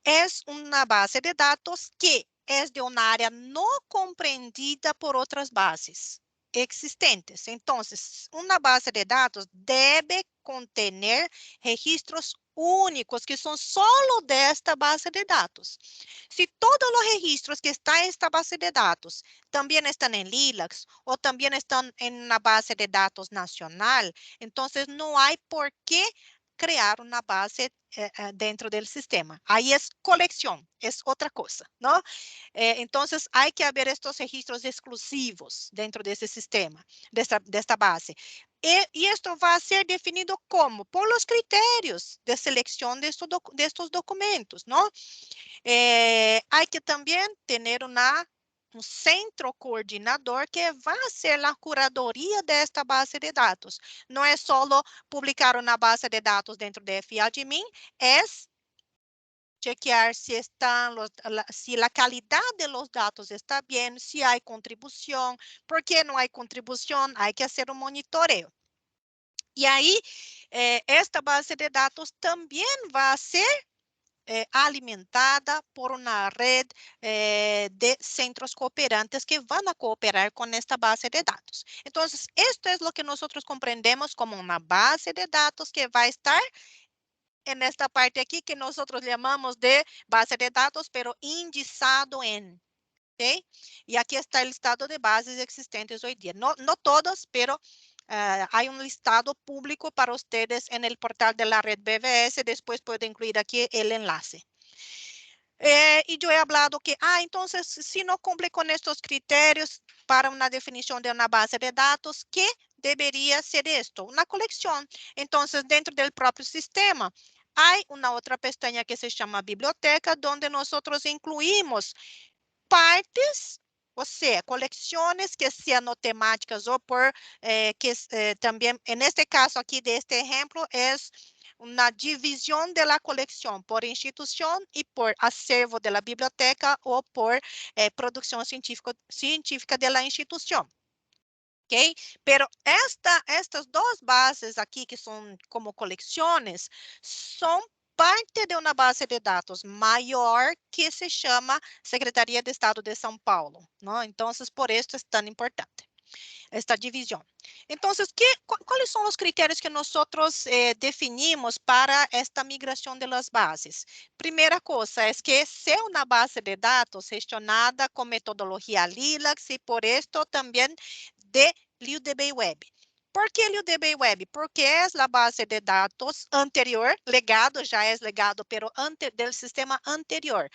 B: Es una base de datos que es de una área no comprendida por otras bases existentes. Entonces, una base de datos debe contener registros únicos que son solo de esta base de datos. Si todos los registros que están en esta base de datos también están en LILAC o también están en una base de datos nacional, entonces no hay por qué crear una base dentro del sistema. Ahí es colección, es otra cosa, ¿no? Entonces, hay que haber estos registros exclusivos dentro de ese sistema, de esta base. Y esto va a ser definido como por los criterios de selección de estos documentos, ¿no? Hay que también tener un centro coordinador que va a hacer la curaduría de esta base de datos. No es solo publicar una base de datos dentro de FIADMIN, es chequear si si la calidad de los datos está bien, si hay contribución. ¿Por qué no hay contribución? Hay que hacer un monitoreo. Y ahí, esta base de datos también va a ser alimentada por una red de centros cooperantes que van a cooperar con esta base de datos. Entonces, esto es lo que nosotros comprendemos como una base de datos que va a estar en esta parte aquí que nosotros llamamos de base de datos, pero indizado en. ¿Okay? Y aquí está el listado de bases existentes hoy día. No todas, pero hay un listado público para ustedes en el portal de la red BVS. Después puedo incluir aquí el enlace. Y yo he hablado que, entonces, si no cumple con estos criterios para una definición de una base de datos, ¿qué debería ser esto? Una colección. Entonces, dentro del propio sistema, hay una otra pestaña que se llama biblioteca, donde nosotros incluimos partes, o sea, colecciones que sean no temáticas o por, también, en este caso aquí de este ejemplo, es una división de la colección por institución y por acervo de la biblioteca o por producción científica de la institución. ¿Ok? Pero estas dos bases aquí, que son como colecciones, son parte de una base de datos mayor que se llama Secretaría de Estado de São Paulo, ¿no? Entonces, por esto es tan importante esta división. Entonces, ¿cuáles son los criterios que nosotros definimos para esta migración de las bases? Primera cosa es que sea una base de datos gestionada con metodología LILAC y por esto también de LiuDB Web. ¿Por qué LiuDB Web? Porque es la base de datos anterior, legado, ya es legado, pero del sistema anterior.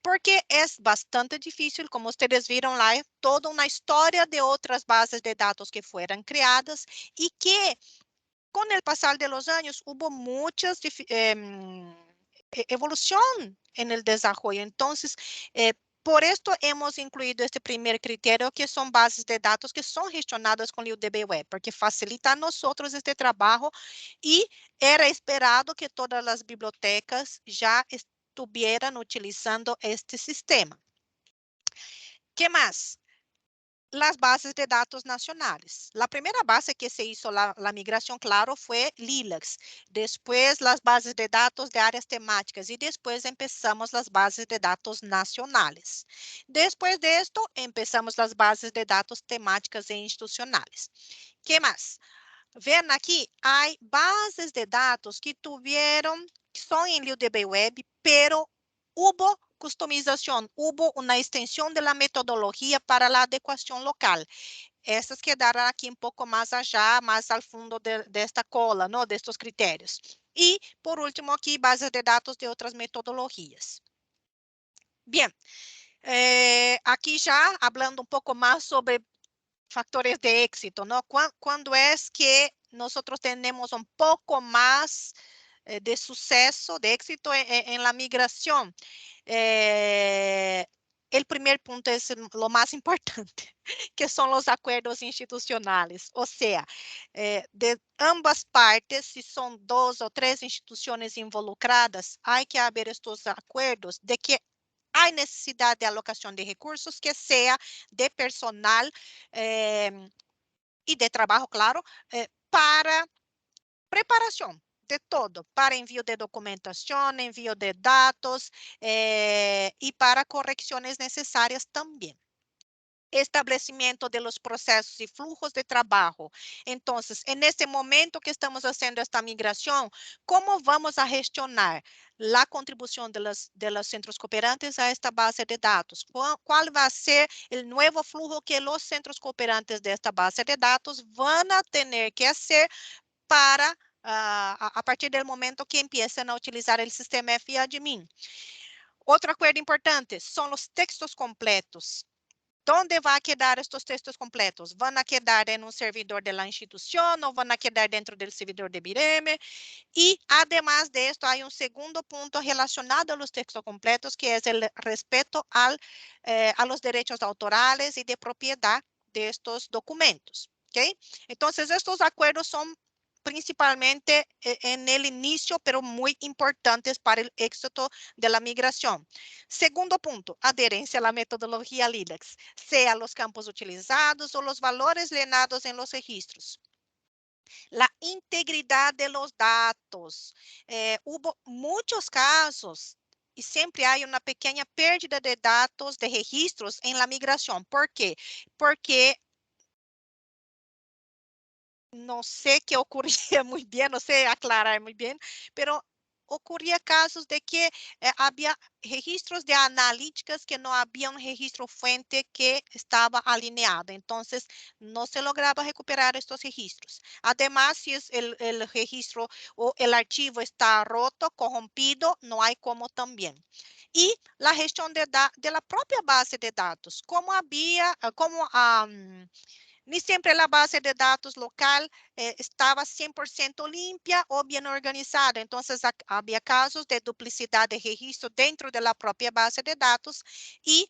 B: Porque es bastante difícil, como ustedes vieron lá, toda una historia de otras bases de datos que fueron creadas y que con el pasar de los años hubo muchas evolución en el desarrollo. Entonces, por esto hemos incluido este primer criterio, que son bases de datos que son gestionadas con el UDB Web, porque facilita a nosotros este trabajo y era esperado que todas las bibliotecas ya estuvieran utilizando este sistema. ¿Qué más? Las bases de datos nacionales. La primera base que se hizo la migración, claro, fue LILACS. Después las bases de datos de áreas temáticas y después empezamos las bases de datos nacionales. Después de esto, empezamos las bases de datos temáticas e institucionales. ¿Qué más? Ven aquí, hay bases de datos que son en UDB Web, pero hubo customización, hubo una extensión de la metodología para la adecuación local. Estas quedarán aquí un poco más allá, más al fondo de esta cola, ¿no? De estos criterios. Y, por último, aquí, bases de datos de otras metodologías. Bien, aquí ya hablando un poco más sobre factores de éxito, ¿no? ¿Cuándo es que nosotros tenemos un poco más de suceso, de éxito en la migración? El primer punto es lo más importante, que son los acuerdos institucionales. O sea, de ambas partes, si son 2 o 3 instituciones involucradas, hay que haber estos acuerdos de que hay necesidad de alocación de recursos que sea de personal y de trabajo, claro, para preparación de todo, para envío de documentación, envío de datos y para correcciones necesarias también. Establecimiento de los procesos y flujos de trabajo. Entonces, en este momento que estamos haciendo esta migración, ¿cómo vamos a gestionar la contribución de los centros cooperantes a esta base de datos? ¿Cuál va a ser el nuevo flujo que los centros cooperantes de esta base de datos van a tener que hacer para, a partir del momento que empiecen a utilizar el sistema FIAdmin? Otro acuerdo importante son los textos completos. ¿Dónde van a quedar estos textos completos? ¿Van a quedar en un servidor de la institución o van a quedar dentro del servidor de BIREM? Y además de esto, hay un segundo punto relacionado a los textos completos, que es el respeto a los derechos autorales y de propiedad de estos documentos. ¿Okay? Entonces, estos acuerdos son principalmente en el inicio, pero muy importantes para el éxito de la migración. Segundo punto, adherencia a la metodología LILACS, sea los campos utilizados o los valores llenados en los registros. La integridad de los datos. Hubo muchos casos y siempre hay una pequeña pérdida de datos, de registros en la migración. ¿Por qué? Porque no sé qué ocurría muy bien, no sé aclarar muy bien, pero ocurría casos de que había registros de analíticas que no había un registro fuente que estaba alineado. Entonces, no se lograba recuperar estos registros. Además, si es el registro o el archivo está roto, corrompido, no hay como también. Y la gestión de la propia base de datos. Ni siempre la base de datos local estaba 100% limpia o bien organizada. Entonces, había casos de duplicidad de registro dentro de la propia base de datos y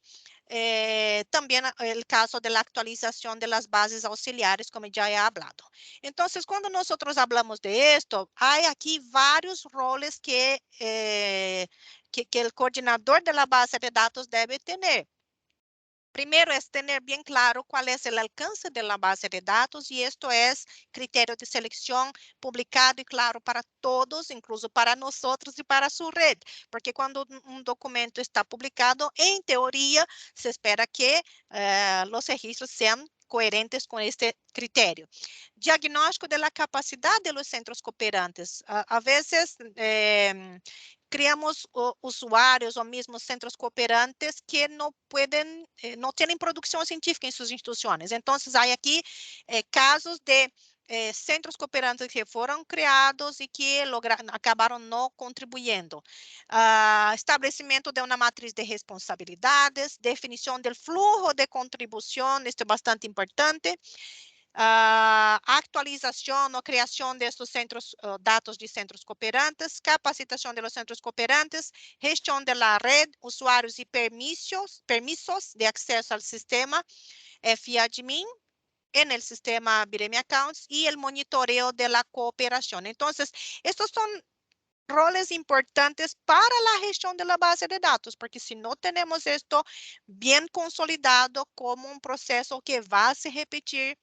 B: también el caso de la actualización de las bases auxiliares, como ya he hablado. Entonces, cuando nosotros hablamos de esto, hay aquí varios roles que el coordinador de la base de datos debe tener. Primero es tener bien claro cuál es el alcance de la base de datos y esto es criterio de selección publicado y claro para todos, incluso para nosotros y para su red, porque cuando un documento está publicado, en teoría se espera que los registros sean coherentes con este criterio. Diagnóstico de la capacidad de los centros cooperantes. A veces criamos usuarios o mismos centros cooperantes que no pueden, no tienen producción científica en sus instituciones. Entonces, hay aquí casos de centros cooperantes que fueron creados y que acabaron no contribuyendo. Establecimiento de una matriz de responsabilidades, definición del flujo de contribución, esto es bastante importante. actualización o creación de estos centros, datos de centros cooperantes, capacitación de los centros cooperantes, gestión de la red, usuarios y permisos de acceso al sistema FIADMIN en el sistema Bireme Accounts y el monitoreo de la cooperación. Entonces, estos son roles importantes para la gestión de la base de datos, porque si no tenemos esto bien consolidado como un proceso que va a se repetir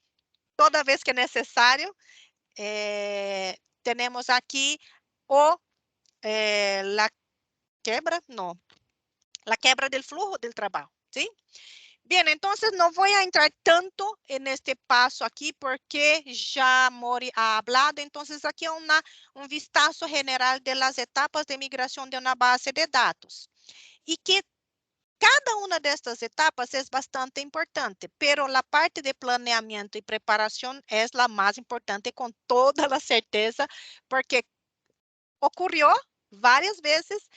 B: toda vez que es necesario, tenemos aquí la quebra, no, la quebra del flujo del trabajo, ¿sí? Bien, entonces no voy a entrar tanto en este paso aquí porque ya Mori ha hablado. Entonces aquí un vistazo general de las etapas de migración de una base de datos. Y que cada una de estas etapas es bastante importante, pero la parte de planeamiento y preparación es la más importante con toda la certeza, porque ocurrió varias veces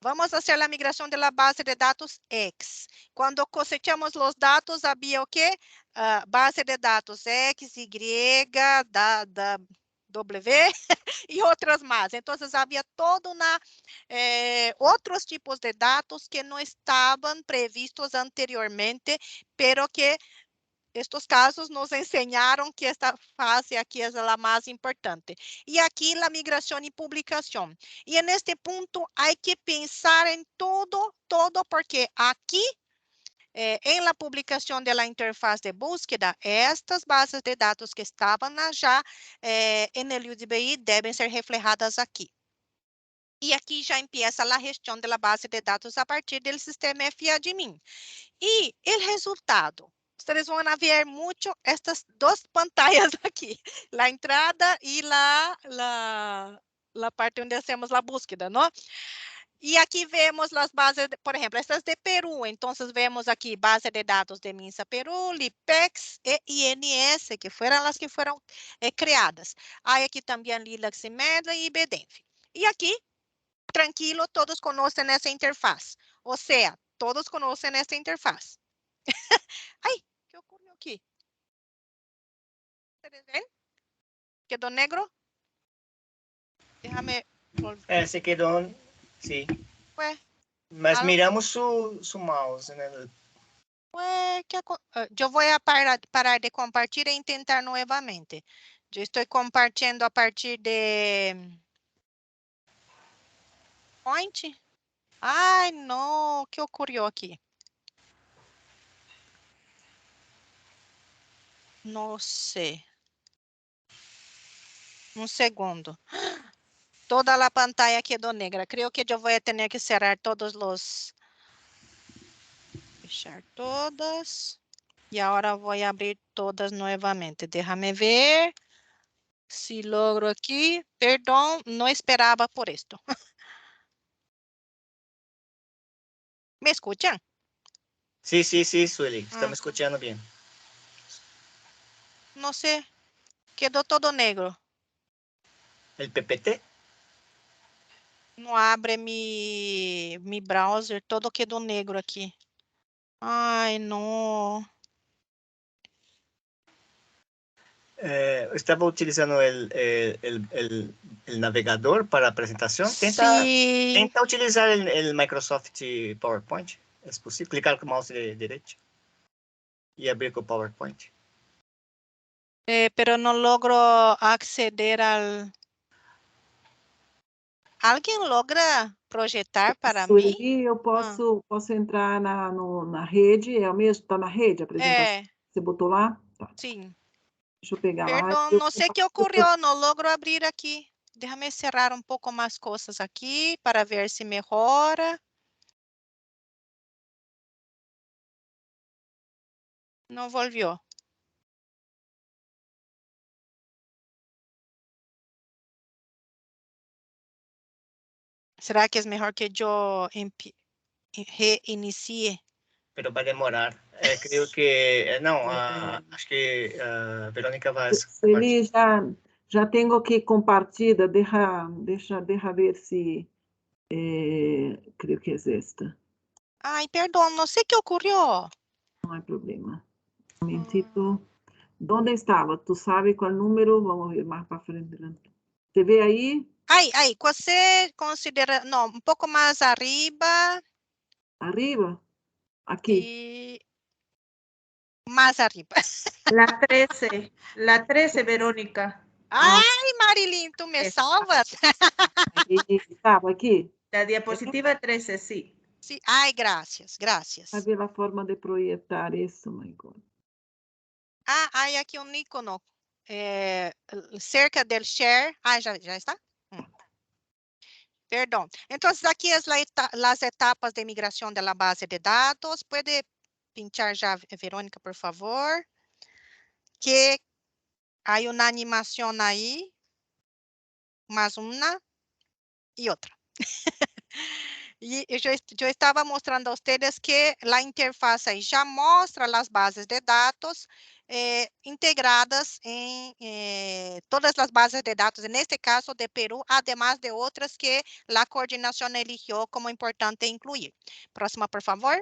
B: vamos a hacer la migración de la base de datos X. Cuando cosechamos los datos, había o qué? Base de datos X, Y, W y otras más. Entonces, había otros tipos de datos que no estaban previstos anteriormente, pero que estos casos nos enseñaron que esta fase aquí es la más importante. Y aquí la migración y publicación. Y en este punto hay que pensar en todo, porque aquí en la publicación de la interfaz de búsqueda, estas bases de datos que estaban allá en el UDBI deben ser reflejadas aquí. Y aquí ya empieza la gestión de la base de datos a partir del sistema FIADMIN. Y el resultado. Ustedes van a ver mucho estas dos pantallas aquí, la entrada y la parte donde hacemos la búsqueda, ¿no? Y aquí vemos las bases, por ejemplo, estas de Perú. Entonces vemos aquí base de datos de MINSA Perú, LIPEX e INS, que fueron las que fueron creadas. Hay aquí también LILAX y Medley y BDENF. Y aquí, tranquilo, todos conocen esa interfaz. O sea, todos conocen esta interfaz. Ay, ¿qué ocurrió aquí? ¿Ustedes ven? ¿Quedó negro? Déjame volver.
C: Se quedó, sí.
B: Pues,
C: Mas
B: algo,
C: miramos su mouse en el...
B: pues, yo voy a parar de compartir e intentar nuevamente. Yo estoy compartiendo a partir de Point. Ay, no, ¿qué ocurrió aquí? No sé. Un segundo. Toda la pantalla quedó negra. Creo que yo voy a tener que cerrar todos los... Fechar todas. Y ahora voy a abrir todas nuevamente. Déjame ver si logro aquí. Perdón, no esperaba por esto. ¿Me escuchan?
C: Sí, Sueli, estamos escuchando bien.
B: No sé. Quedó todo negro.
C: ¿El PPT?
B: No abre mi browser. Todo quedó negro aquí. Ay, no.
C: Estaba utilizando el navegador para presentación.
B: Sí.
C: Tenta utilizar el Microsoft PowerPoint. Es posible. Clicar con el mouse derecho y abrir con PowerPoint.
B: Pero no logro acceder al... ¿Alguien logra projetar para mí?
A: Sueli, eu posso entrar na rede, é o mesmo? Está na rede a apresentação? Você botou lá? Tá.
B: Sim.
A: Deixa eu pegar lá.
B: Perdão, não sei o que ocorreu, não logro abrir aqui. Déjame cerrar um pouco mais coisas aqui para ver se melhora. Não volvió. Será que é melhor que eu reinicie?
C: Pero va a demorar. Creo que... no, acho que Verônica vai...
A: Sueli, já tenho aqui compartida. Deixa ver se... creio que é esta.
B: Ai, perdão, não sei o que ocorreu.
A: Não há problema. Un momentito. ¿Dónde estaba? ¿Tú sabes cuál número? Vamos a ver más para frente. ¿Te ve ahí?
B: Aí, você considera... Não, um pouco mais arriba.
A: Arriba. Aquí.
B: E mais arriba.
D: La 13, Verónica.
B: Ai, Marilyn, tu me salvas?
A: Ahí estaba, aquí.
D: La diapositiva 13, sí.
B: Sí. Ai, gracias, gracias.
A: A ver la forma de proyectar eso, my God.
B: Ah, hay aquí un icono cerca del share. Ah, ya está. Perdón. Entonces, aquí es las etapas de migración de la base de datos. Puede pinchar ya, Verónica, por favor. Que hay una animación ahí. Más una y otra. Y yo estaba mostrando a ustedes que la interfaz ahí ya muestra las bases de datos integradas en todas las bases de datos, en este caso de Perú, además de otras que la coordinación eligió como importante incluir. Próxima, por favor.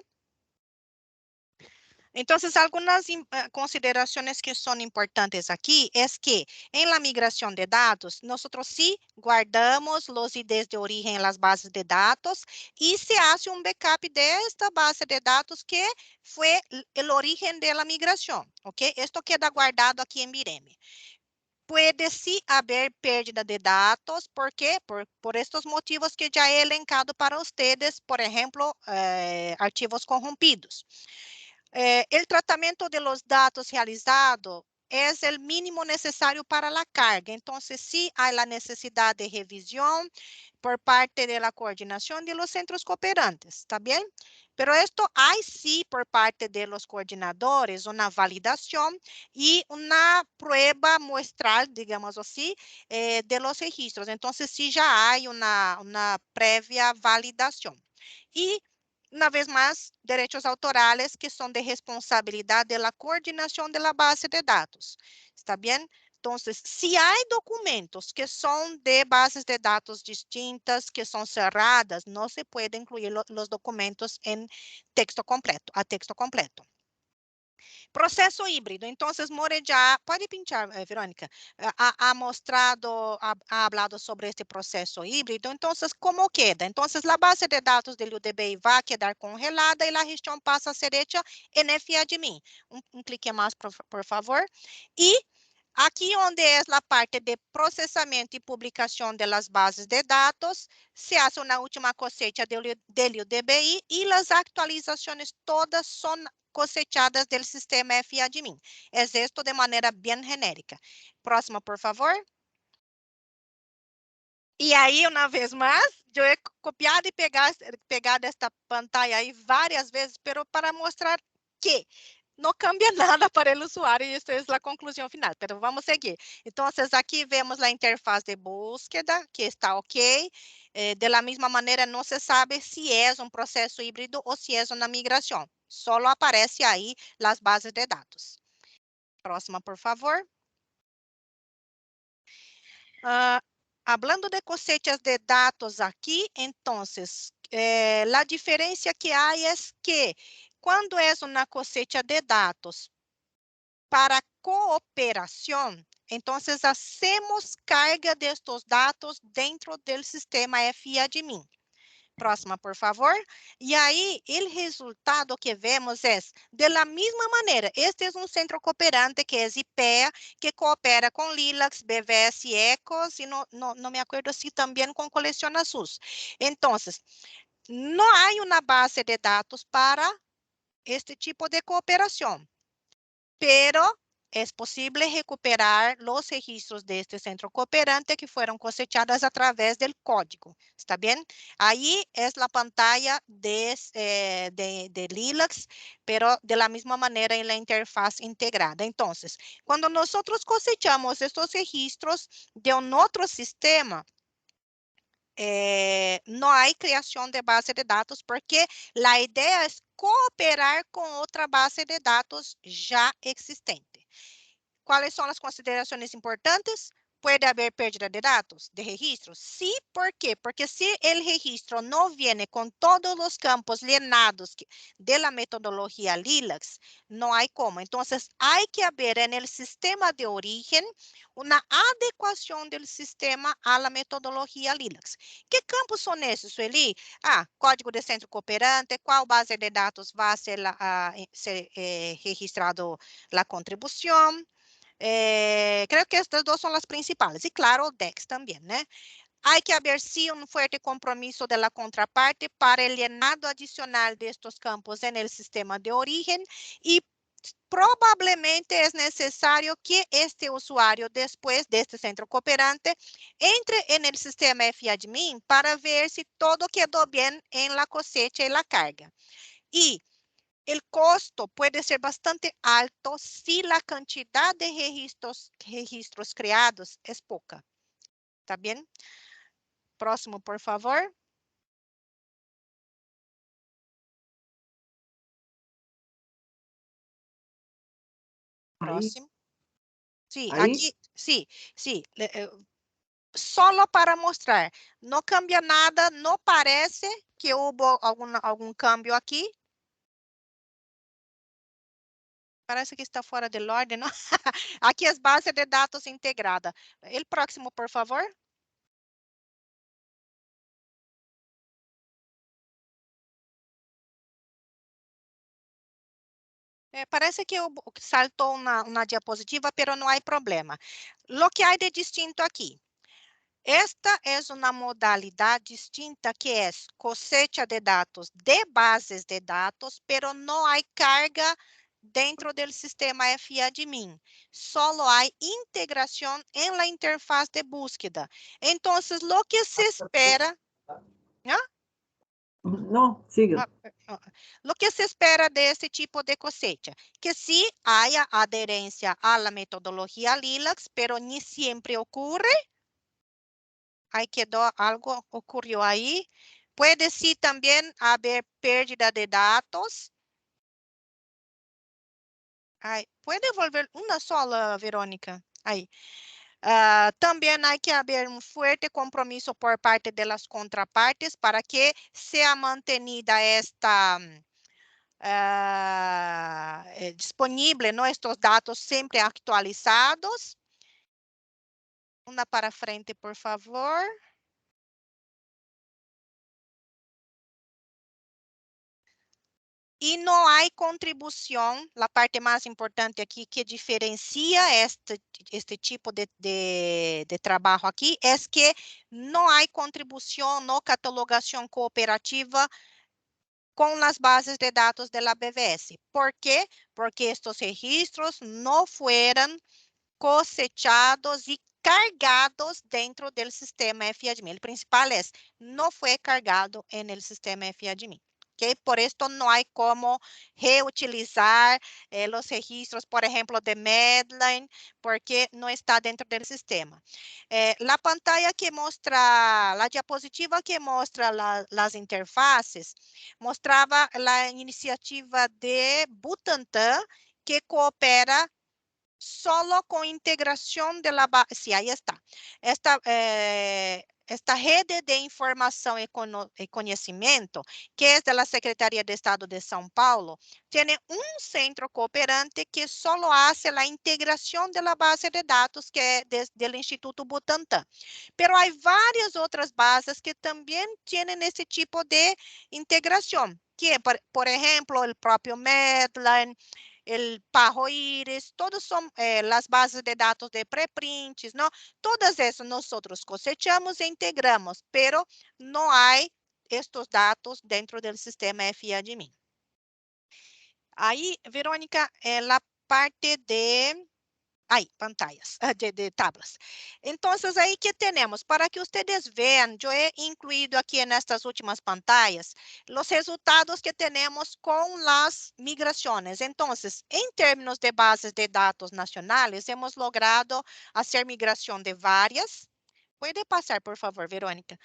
B: Entonces, algunas consideraciones que son importantes aquí es que en la migración de datos, nosotros sí guardamos los IDs de origen en las bases de datos y se hace un backup de esta base de datos que fue el origen de la migración, ¿ok? Esto queda guardado aquí en Mireme. Puede sí haber pérdida de datos, ¿por qué? Por estos motivos que ya he elencado para ustedes, por ejemplo, archivos corrompidos. El tratamiento de los datos realizado es el mínimo necesario para la carga. Entonces, sí hay la necesidad de revisión por parte de la coordinación de los centros cooperantes, ¿está bien? Pero esto hay sí por parte de los coordinadores una validación y una prueba muestral, digamos así, de los registros. Entonces, sí ya hay una previa validación. Y una vez más, derechos autorales que son de responsabilidad de la coordinación de la base de datos. ¿Está bien? Entonces, si hay documentos que son de bases de datos distintas, que son cerradas, no se puede incluir los documentos en texto completo, a texto completo. Proceso híbrido. Entonces, More ya, puede pinchar, Verónica, ha mostrado, ha hablado sobre este proceso híbrido. Entonces, ¿cómo queda? Entonces, la base de datos del UDBI va a quedar congelada y la gestión pasa a ser hecha en FADMIN. Un clique más, por favor. Y aquí donde es la parte de procesamiento y publicación de las bases de datos, se hace una última cosecha del UDBI y las actualizaciones todas son cosechadas del sistema FADMIN. Es esto de manera bien genérica. Próximo, por favor. Y ahí, una vez más, yo he copiado y pegado esta pantalla ahí varias veces, pero para mostrar que no cambia nada para el usuario y esta es la conclusión final, pero vamos a seguir. Entonces, aquí vemos la interfaz de búsqueda, que está ok. De la misma manera, no se sabe si es un proceso híbrido o si es una migración. Solo aparece ahí las bases de datos. Próxima, por favor. Hablando de cosechas de datos aquí, entonces, la diferencia que hay es que cuando es una cosecha de datos para cooperación, entonces hacemos carga de estos datos dentro del sistema FADMIN. Próxima, por favor. E aí, o resultado que vemos é, de la misma maneira, este é um centro cooperante que é IPEA, que coopera com Lilacs, BVS e ECOS, e não me acuerdo se também com Coleciona SUS. Então, não há uma base de dados para este tipo de cooperação, pero es posible recuperar los registros de este centro cooperante que fueron cosechadas a través del código. ¿Está bien? Ahí es la pantalla de Lilacs, pero de la misma manera en la interfaz integrada. Entonces, cuando nosotros cosechamos estos registros de un otro sistema, no hay creación de base de datos porque la idea es cooperar con otra base de datos ya existente. ¿Cuáles son las consideraciones importantes? ¿Puede haber pérdida de datos, de registros? Sí, ¿por qué? Porque si el registro no viene con todos los campos llenados de la metodología LILACS, no hay cómo. Entonces, hay que haber en el sistema de origen una adecuación del sistema a la metodología LILACS. ¿Qué campos son esos, Sueli? Código de centro cooperante, ¿cuál base de datos va a ser, registrado la contribución? Creo que estas dos son las principales. Y claro, DEX también, ¿no? Hay que haber sí un fuerte compromiso de la contraparte para el llenado adicional de estos campos en el sistema de origen y probablemente es necesario que este usuario, después de este centro cooperante, entre en el sistema FAdmin para ver si todo quedó bien en la cosecha y la carga. Y el costo puede ser bastante alto si la cantidad de registros creados es poca. ¿Está bien? Próximo, por favor. Próximo. Sí,
A: Ahí.
B: aquí, sí. Solo para mostrar. No cambia nada, no parece que hubo algún cambio aquí. Parece que está fuera del orden, ¿no? Aquí es base de datos integrada. El próximo, por favor. Parece que saltó una diapositiva, pero no hay problema. Lo que hay de distinto aquí. Esta es una modalidad distinta que es cosecha de datos de bases de datos, pero no hay carga dentro del sistema FAdmin. Solo hay integración en la interfaz de búsqueda. Entonces, lo que se espera... ¿no?
A: No, siga.
B: Lo que se espera de este tipo de cosecha, que sí haya adherencia a la metodología LILACS, pero ni siempre ocurre. Ahí quedó algo, ocurrió ahí. Puede sí también haber pérdida de datos. Puede volver una sola, Verónica. Ahí. También hay que haber un fuerte compromiso por parte de las contrapartes para que sea mantenida esta disponible, ¿no? Estos datos siempre actualizados. Una para frente, por favor. Y no hay contribución, la parte más importante aquí que diferencia este tipo de trabajo aquí es que no hay contribución o catalogación cooperativa con las bases de datos de la BVS. ¿Por qué? Porque estos registros no fueron cosechados y cargados dentro del sistema FAdmin. El principal es, no fue cargado en el sistema FAdmin. ¿Okay? Por esto no hay como reutilizar los registros, por ejemplo, de Medline, porque no está dentro del sistema. La pantalla que muestra, la diapositiva que muestra las interfaces, mostraba la iniciativa de Butantan, que coopera solo con integración de la base. Sí, ahí está. Esta rede de información y conocimiento, que es de la Secretaría de Estado de São Paulo, tiene un centro cooperante que solo hace la integración de la base de datos, que es del Instituto Butantan. Pero hay varias otras bases que también tienen ese tipo de integración, que, por ejemplo, el propio Medline, el ParroIris, todos son las bases de datos de preprints, ¿no? Todas esas nosotros cosechamos e integramos, pero no hay estos datos dentro del sistema FAdmin. Ahí, Verónica, la parte de... pantallas, de tablas. Entonces, ahí que tenemos, para que ustedes vean, yo he incluido aquí en estas últimas pantallas los resultados que tenemos con las migraciones. Entonces, en términos de bases de datos nacionales, hemos logrado hacer migración de varias. Puede pasar, por favor, Verónica.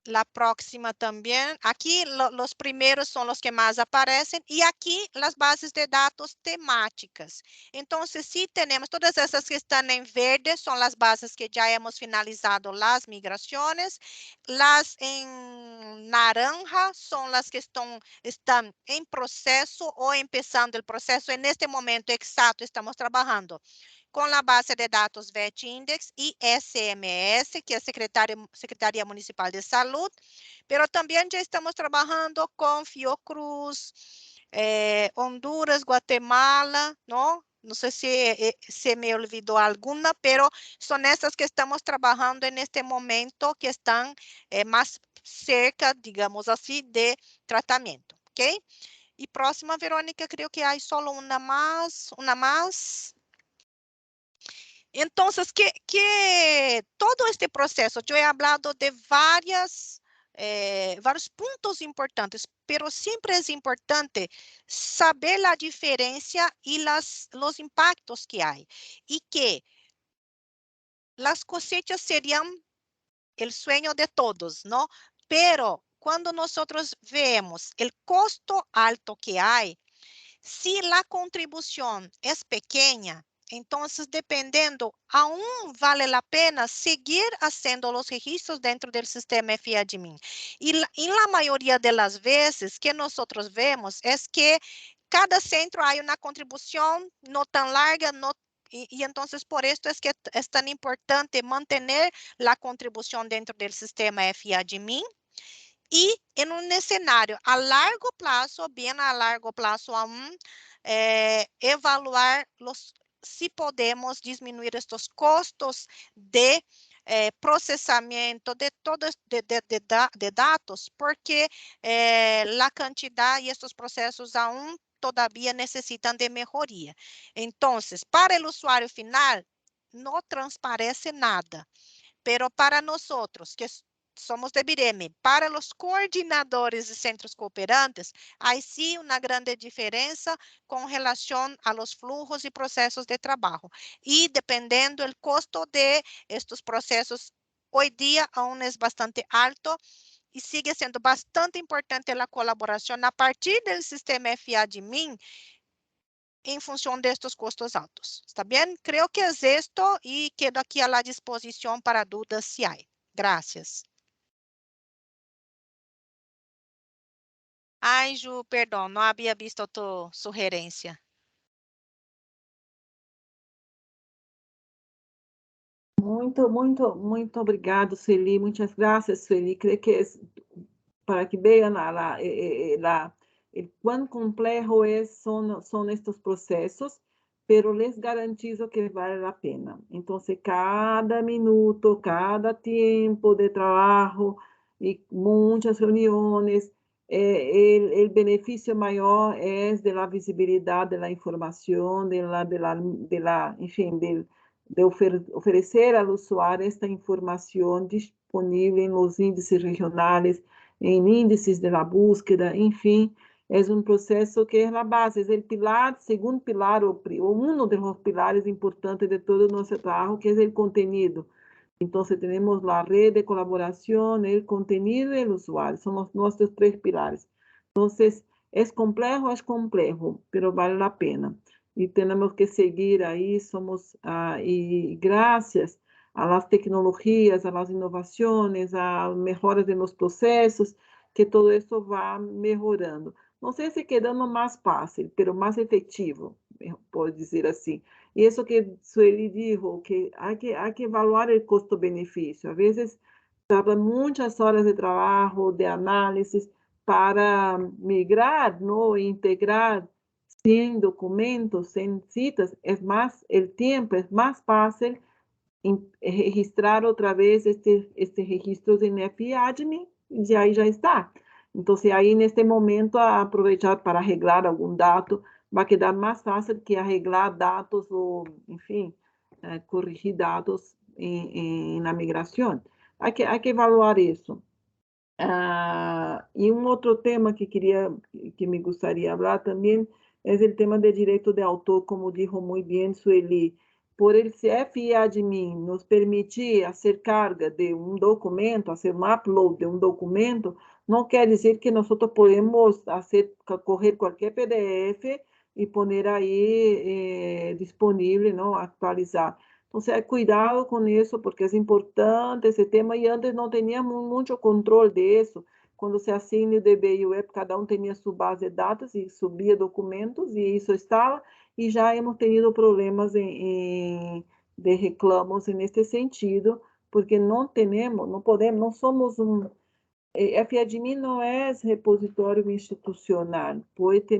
B: La próxima también. Aquí los primeros son los que más aparecen y aquí las bases de datos temáticas. Entonces, sí tenemos todas esas que están en verde, son las bases que ya hemos finalizado las migraciones. Las en naranja son las que están en proceso o empezando el proceso. En este momento exacto estamos trabajando com a base de dados VET Index e SMS, que é a Secretaria Municipal de Saúde, pero também já estamos trabalhando com Fiocruz, Honduras, Guatemala, não? Não sei se me olvidou alguma, pero são essas que estamos trabalhando neste momento, que estão mais cerca, digamos assim, de tratamento, ok? E próxima, Verônica, creio que há só uma mais. Entonces, que todo este proceso, yo he hablado de varios puntos importantes, pero siempre es importante saber la diferencia y los impactos que hay. Y que las cosechas serían el sueño de todos, ¿no? Pero cuando nosotros vemos el costo alto que hay, si la contribución es pequeña, entonces, dependiendo, aún vale la pena seguir haciendo los registros dentro del sistema FIADMIN. Y la mayoría de las veces que nosotros vemos es que cada centro hay una contribución no tan larga, y entonces por esto es que es tan importante mantener la contribución dentro del sistema FIADMIN. E em um cenário a largo prazo, bem a largo prazo aún, evaluar se podemos diminuir estes custos de processamento de todos de dados, porque a quantidade e estes processos aún todavia necessitam de melhoria. Então, para o usuário final, não transparece nada, pero para nós que somos de BIREME, para os coordenadores de centros cooperantes, há sim uma grande diferença com relação a los flujos e processos de trabalho. E dependendo do custo de estes processos, hoje dia aún é bastante alto e sigue sendo bastante importante a colaboração a partir do sistema FIADMIN em função destes custos altos. ¿Está bem? Creo que é isto e quedo aqui à disposição para dúvidas se há. Gracias. Ai, Ju, perdão, não havia visto a tua sugerência.
A: Muito obrigado, Sueli. Muitas graças, Sueli. Creio que para que vean cuán complejo son estos procesos, pero les garantizo que vale la pena. Entonces, cada minuto, cada tiempo de trabajo y muchas reuniones, el beneficio mayor es de la visibilidad de la información, enfim, de oferecer al usuário esta informação disponível nos índices regionais, em índices de la búsqueda, enfim, é um processo que é a base, é o pilar, segundo pilar, ou um dos pilares importantes de todo o nosso trabalho, que é o contenido. Então, temos a rede de colaboração, o contenido e o usuário, são os nossos três pilares. Então, é complexo, mas vale a pena. E temos que seguir aí, e graças a las tecnologias, a las inovações, a melhoras nos processos, que todo isso vai melhorando. Não sei se quedando mais fácil, mas mais efetivo, pode dizer assim. E isso que Sueli disse, que há que evaluar o custo-benefício. Às vezes, tarda muitas horas de trabalho, de análise, para migrar, não, e integrar sem documentos, sem citas, o tempo é mais fácil registrar outra vez estes registros em FIADMIN, e aí já está. Então, aí, neste momento, aproveitar para arreglar algum dado, vai quedar mais fácil que arreglar dados ou, enfim, corrigir dados na migração. Há que evaluar isso. E um outro tema que me gostaria de falar também é o tema de direito de autor, como dijo muito bem Sueli. por el FIADMIN nos permitir fazer carga de um documento, fazer um upload de um documento, não quer dizer que nós podemos correr qualquer PDF e pôr aí disponível, não, atualizar. Então, cuidado com isso, porque é importante esse tema, e antes não tínhamos muito controle disso. Quando se assina o DB e o web, cada um tinha sua base de dados e subia documentos, e isso estava, e já hemos tido problemas de reclamos neste sentido, porque não temos, não podemos, não somos um... FADMIN não é repositório institucional, pode ter,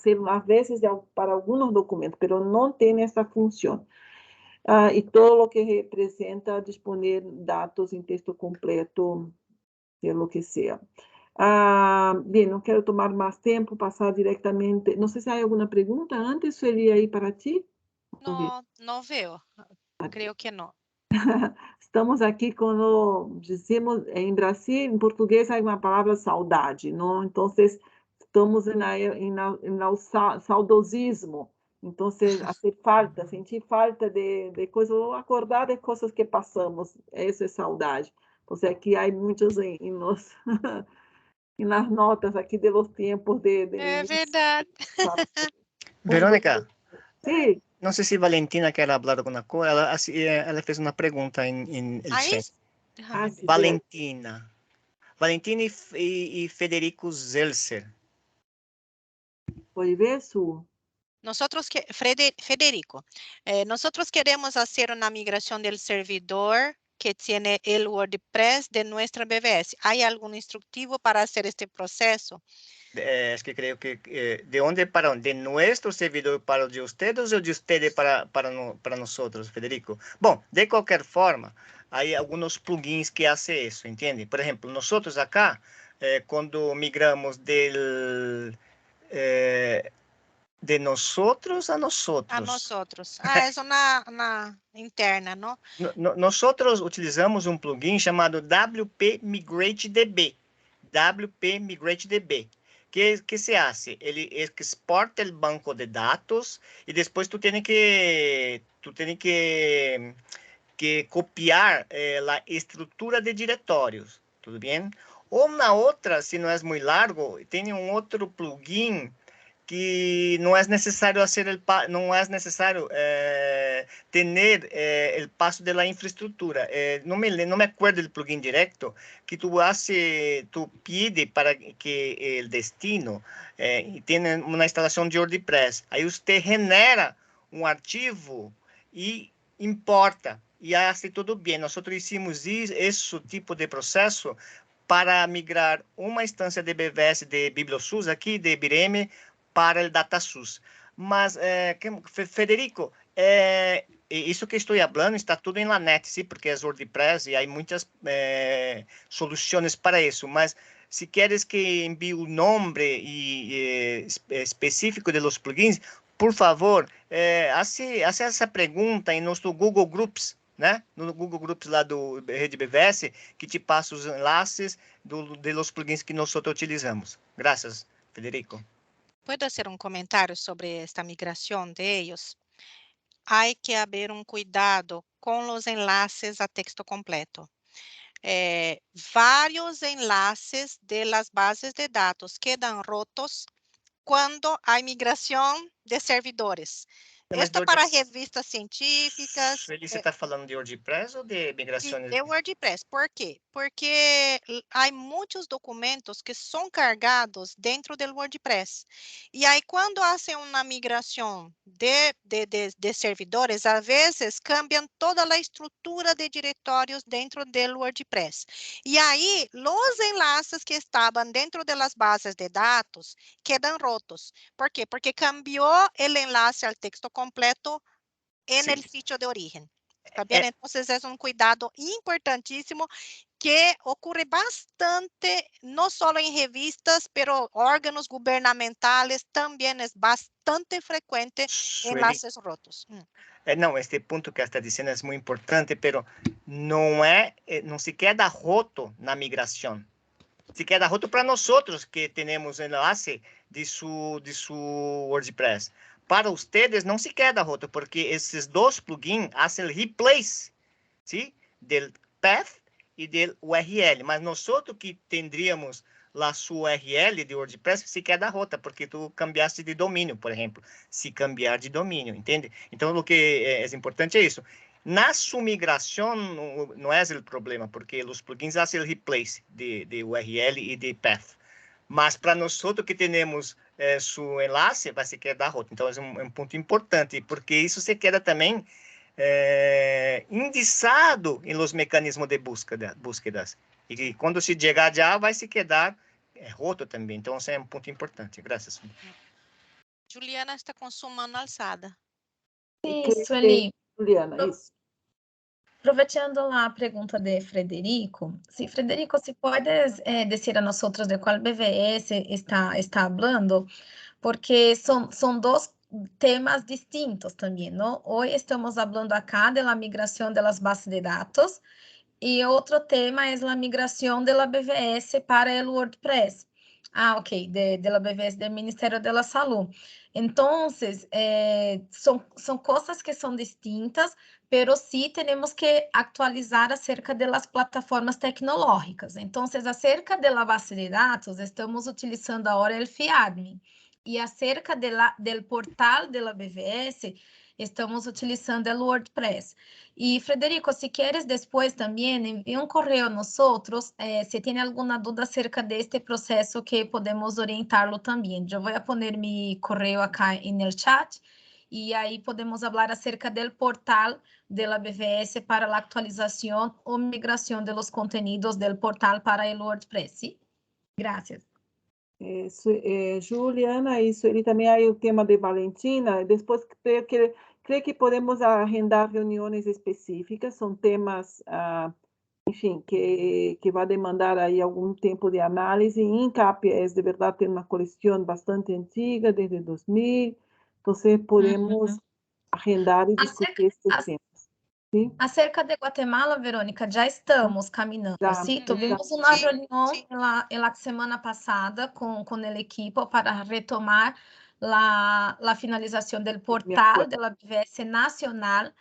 A: ser, às vezes, para alguns documentos, mas não tem essa função. E todo o que representa disponer dados em texto completo, pelo que seja. Bem, não quero tomar mais tempo, passar diretamente. Não sei se há alguma pergunta antes, Sueli, aí para ti?
B: Não veo. Creio que não.
A: Estamos aqui quando dizemos em Brasil, em português, há uma palavra saudade, não? Então, estamos no saudosismo. Então, sentir falta de coisas, acordar de coisas que passamos. Essa é saudade. Então, aqui há muitos nas notas aqui de los tempos
B: É verdade.
C: Verônica,
A: sim.
C: não sei se Valentina quer falar alguma coisa. Ela fez uma pergunta em
B: Aí,
C: chat.
A: Sí,
C: Valentina. Valentina e Federico Zelser.
A: pode ver, Su?
B: Federico, nosotros queremos hacer una migración del servidor que tiene el WordPress de nuestra BBS. ¿Hay algún instructivo para hacer este proceso?
C: Es que creo que de dónde para dónde, de nuestro servidor para el de ustedes o de ustedes para nosotros, Federico. Bom, de cualquier forma, hay algunos plugins que hacen eso, ¿entiende? Por ejemplo, nosotros acá, cuando migramos de nosotros a nosotros.
B: A nosotros. Es una interna, ¿no?
C: Nosotros utilizamos un plugin chamado WP Migrate DB. WP Migrate DB. Que se hace? Ele exporta o banco de dados e depois tu tem que copiar a estrutura de diretórios, tudo bem? Ou na outra, se não é muito largo, tem um outro plugin que não é necessário ter o passo da infraestrutura. Não me acordo do plugin direto que tu pide para que o destino tenha uma instalação de WordPress. Aí você genera um arquivo e importa. E assim tudo bem. Nós hicimos esse tipo de processo para migrar uma instância de BVS de BiblioSUS aqui, de IBM, para o DataSUS. Mas, Federico, isso que estou falando está tudo em la net, sim, porque é WordPress e há muitas soluções para isso. Mas, se queres que envie o nome específico de los plugins, por favor, hace essa pergunta em nosso Google Groups, né? No Google Groups lá do Rede BVS, que te passa os enlaces de los plugins que nós utilizamos. Graças, Federico.
B: ¿Puedo hacer un comentario sobre esta migración de ellos? Hay que haber un cuidado con los enlaces a texto completo. Varios enlaces de las bases de datos quedan rotos cuando hay migración de servidores. Esto para revistas científicas.
C: Você está falando de WordPress ou de migrações?
B: De WordPress. ¿Por quê? Porque há muitos documentos que são cargados dentro do WordPress. E aí, quando fazem uma migração de servidores, às vezes cambiam toda a estrutura de diretórios dentro do WordPress. E aí, os enlaces que estavam dentro das bases de dados quedam rotos. ¿Por quê? Porque cambiou o enlace ao texto completo no sítio de origem. ¿Está bien? Entonces es un cuidado importantísimo que ocurre bastante, no solo en revistas, pero órganos gubernamentales también es bastante frecuente enlaces rotos.
C: Não, este ponto que está dizendo é muito importante, pero não se queda roto na migração. Se queda roto para nós que temos enlace de su WordPress. para ustedes não se queda rota, porque esses dois plugins hacen el replace, ¿sí? Del path e del URL, mas nós que tendríamos a sua URL de WordPress se queda rota, porque tu cambiaste de domínio, por exemplo, se cambiar de domínio, entende? Então, o que é importante é isso. Na sua migração, não é o problema, porque os plugins fazem o replace de URL e de path. Mas para nós que temos seu enlace, vai se quedar rota. Então, é um ponto importante, porque isso se queda também indicado em los mecanismos de búsquedas. E quando se chegar já, vai se quedar roto também. Então, isso é um ponto importante. Graças.
B: Juliana está com sua mão alçada.
E: Isso, Eli.
A: Juliana, isso.
E: Aprovechando la pregunta de Frederico, sí, Frederico, si puedes decir a nosotros de cuál BVS está hablando, porque son dos temas distintos también, ¿no? Hoy estamos hablando acá de la migración de las bases de datos y otro tema es la migración de la BVS para el WordPress. Ah, ok, de la BVS del Ministerio de la Salud. Entonces, son cosas que son distintas, pero sí tenemos que actualizar acerca de las plataformas tecnológicas. Entonces, acerca de la base de datos, estamos utilizando ahora el FIADMIN. Y acerca del portal de la BVS, estamos utilizando el WordPress. Y Frederico, si quieres después también envía un correo a nosotros si tiene alguna duda acerca de este proceso que podemos orientarlo también. Yo voy a poner mi correo acá en el chat y ahí podemos hablar acerca del portal de la BVS para la actualización o migración de los contenidos del portal para el WordPress. ¿Sí? Gracias.
A: Juliana, isso, ele também aí o tema de Valentina, depois creio que podemos agendar reuniões específicas, são temas, enfim, que vai demandar aí algum tempo de análise. INCAP de verdade tem uma coleção bastante antiga, desde 2000, então podemos agendar e discutir estes temas. ¿Sí?
E: Acerca de Guatemala, Verônica, já estamos caminhando.
A: Já.
E: Sí, tuvimos uma reunião la semana passada com o equipo para retomar la finalización del portal de la BVS nacional,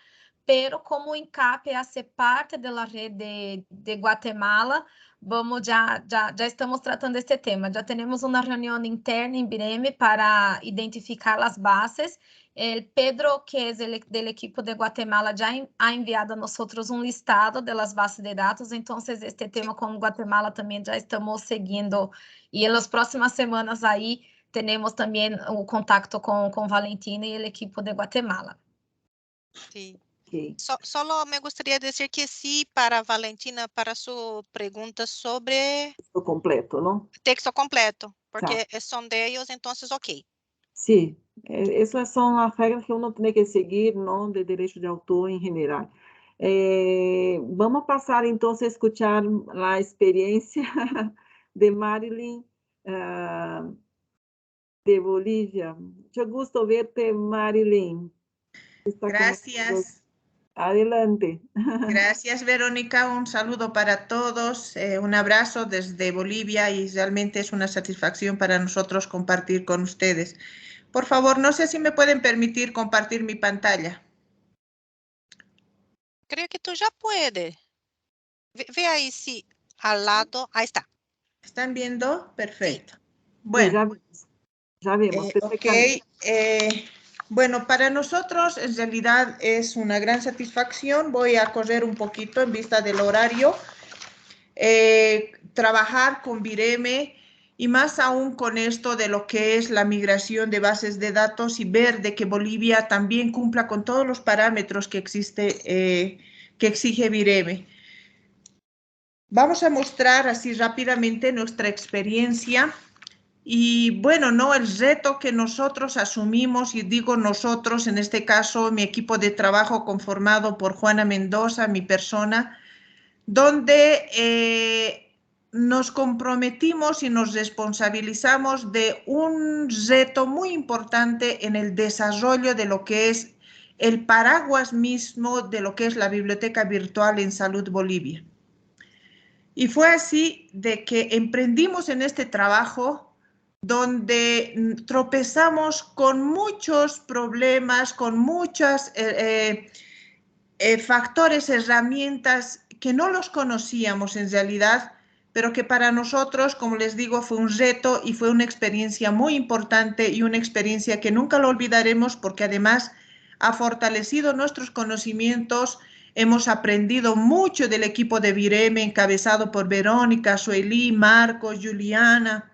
E: pero como o INCAP hace parte de la red de Guatemala, já estamos tratando este tema. Já temos uma reunião interna em Bireme para identificar as bases. El Pedro, que es del equipo de Guatemala, ya ha enviado a nosotros un listado de las bases de datos, entonces este tema con Guatemala también ya estamos siguiendo y en las próximas semanas ahí tenemos también un contacto con Valentina y el equipo de Guatemala.
B: Sí.
A: Okay.
B: Solo me gustaría decir que sí para Valentina, para su pregunta sobre...
A: Texto completo, ¿no?
B: Texto completo, porque son de ellos, entonces, ok.
A: Sí, essas são as regras que uno tem que seguir, não, de direito de autor em geral. Vamos passar, então, a escutar a experiência de Marilyn, de Bolívia. Mucho gusto verte, Marilyn.
D: Gracias.
A: Adelante.
D: Gracias, Verónica. Un saludo para todos, un abrazo desde Bolivia y realmente es una satisfacción para nosotros compartir con ustedes. Por favor, no sé si me pueden permitir compartir mi pantalla.
B: Creo que tú ya puedes. Ve ahí si al lado, ahí está.
D: ¿Están viendo? Perfecto.
B: Sí.
D: Bueno,
A: ya vemos.
D: Ok. Bueno, para nosotros en realidad es una gran satisfacción. Voy a correr un poquito en vista del horario. Trabajar con Bireme y más aún con esto de lo que es la migración de bases de datos y ver de que Bolivia también cumpla con todos los parámetros que exige Bireme. Vamos a mostrar así rápidamente nuestra experiencia. Y bueno, no, el reto que nosotros asumimos, y digo nosotros, en este caso mi equipo de trabajo conformado por Juana Mendoza, mi persona, donde nos comprometimos y nos responsabilizamos de un reto muy importante en el desarrollo de lo que es el paraguas mismo de lo que es la Biblioteca Virtual en Salud Bolivia. Y fue así de que emprendimos en este trabajo donde tropezamos con muchos problemas, con muchos factores, herramientas que no los conocíamos en realidad, pero que para nosotros, como les digo, fue un reto y fue una experiencia muy importante y una experiencia que nunca lo olvidaremos porque además ha fortalecido nuestros conocimientos. Hemos aprendido mucho del equipo de Vireme, encabezado por Verónica, Sueli, Marcos, Juliana,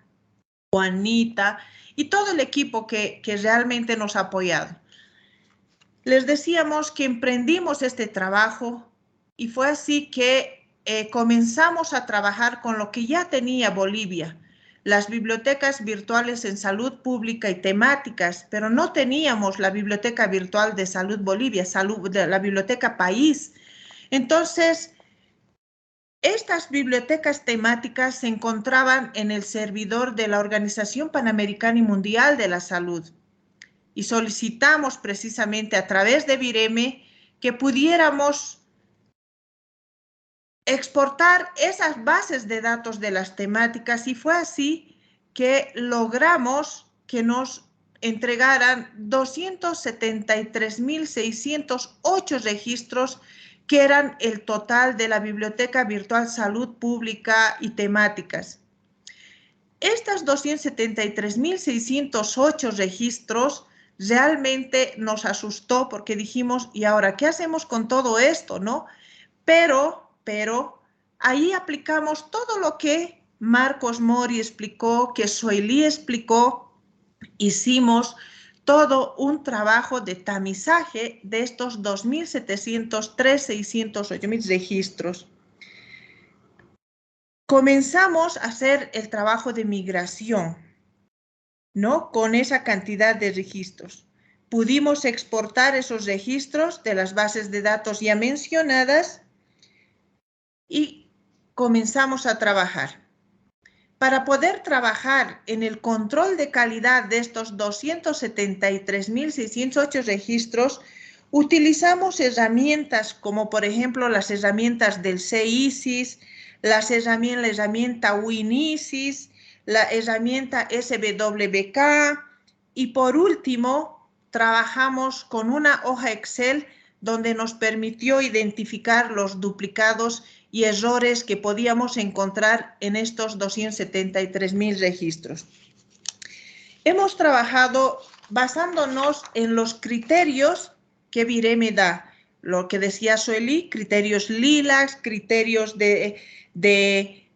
D: Juanita y todo el equipo que realmente nos ha apoyado. Les decíamos que emprendimos este trabajo y fue así que comenzamos a trabajar con lo que ya tenía Bolivia, las bibliotecas virtuales en salud pública y temáticas, pero no teníamos la biblioteca virtual de Salud Bolivia, la biblioteca país. Entonces, estas bibliotecas temáticas se encontraban en el servidor de la Organización Panamericana y Mundial de la Salud. Y solicitamos precisamente a través de Vireme que pudiéramos exportar esas bases de datos de las temáticas y fue así que logramos que nos entregaran 273.608 registros que eran el total de la Biblioteca Virtual Salud Pública y Temáticas. Estas 273.608 registros realmente nos asustó porque dijimos, ¿y ahora qué hacemos con todo esto, no? Pero ahí aplicamos todo lo que Marcos Mori explicó, que Sueli explicó, hicimos todo un trabajo de tamizaje de estos 2.703.608 registros. Comenzamos a hacer el trabajo de migración, ¿no? Con esa cantidad de registros. Pudimos exportar esos registros de las bases de datos ya mencionadas y comenzamos a trabajar. Para poder trabajar en el control de calidad de estos 273.608 registros, utilizamos herramientas como por ejemplo las herramientas del CISIS, la herramienta WinISIS, la herramienta SWBK y por último trabajamos con una hoja Excel donde nos permitió identificar los duplicados y errores que podíamos encontrar en estos 273.000 registros. Hemos trabajado basándonos en los criterios que Vireme da, lo que decía Sueli, criterios LILAC, criterios de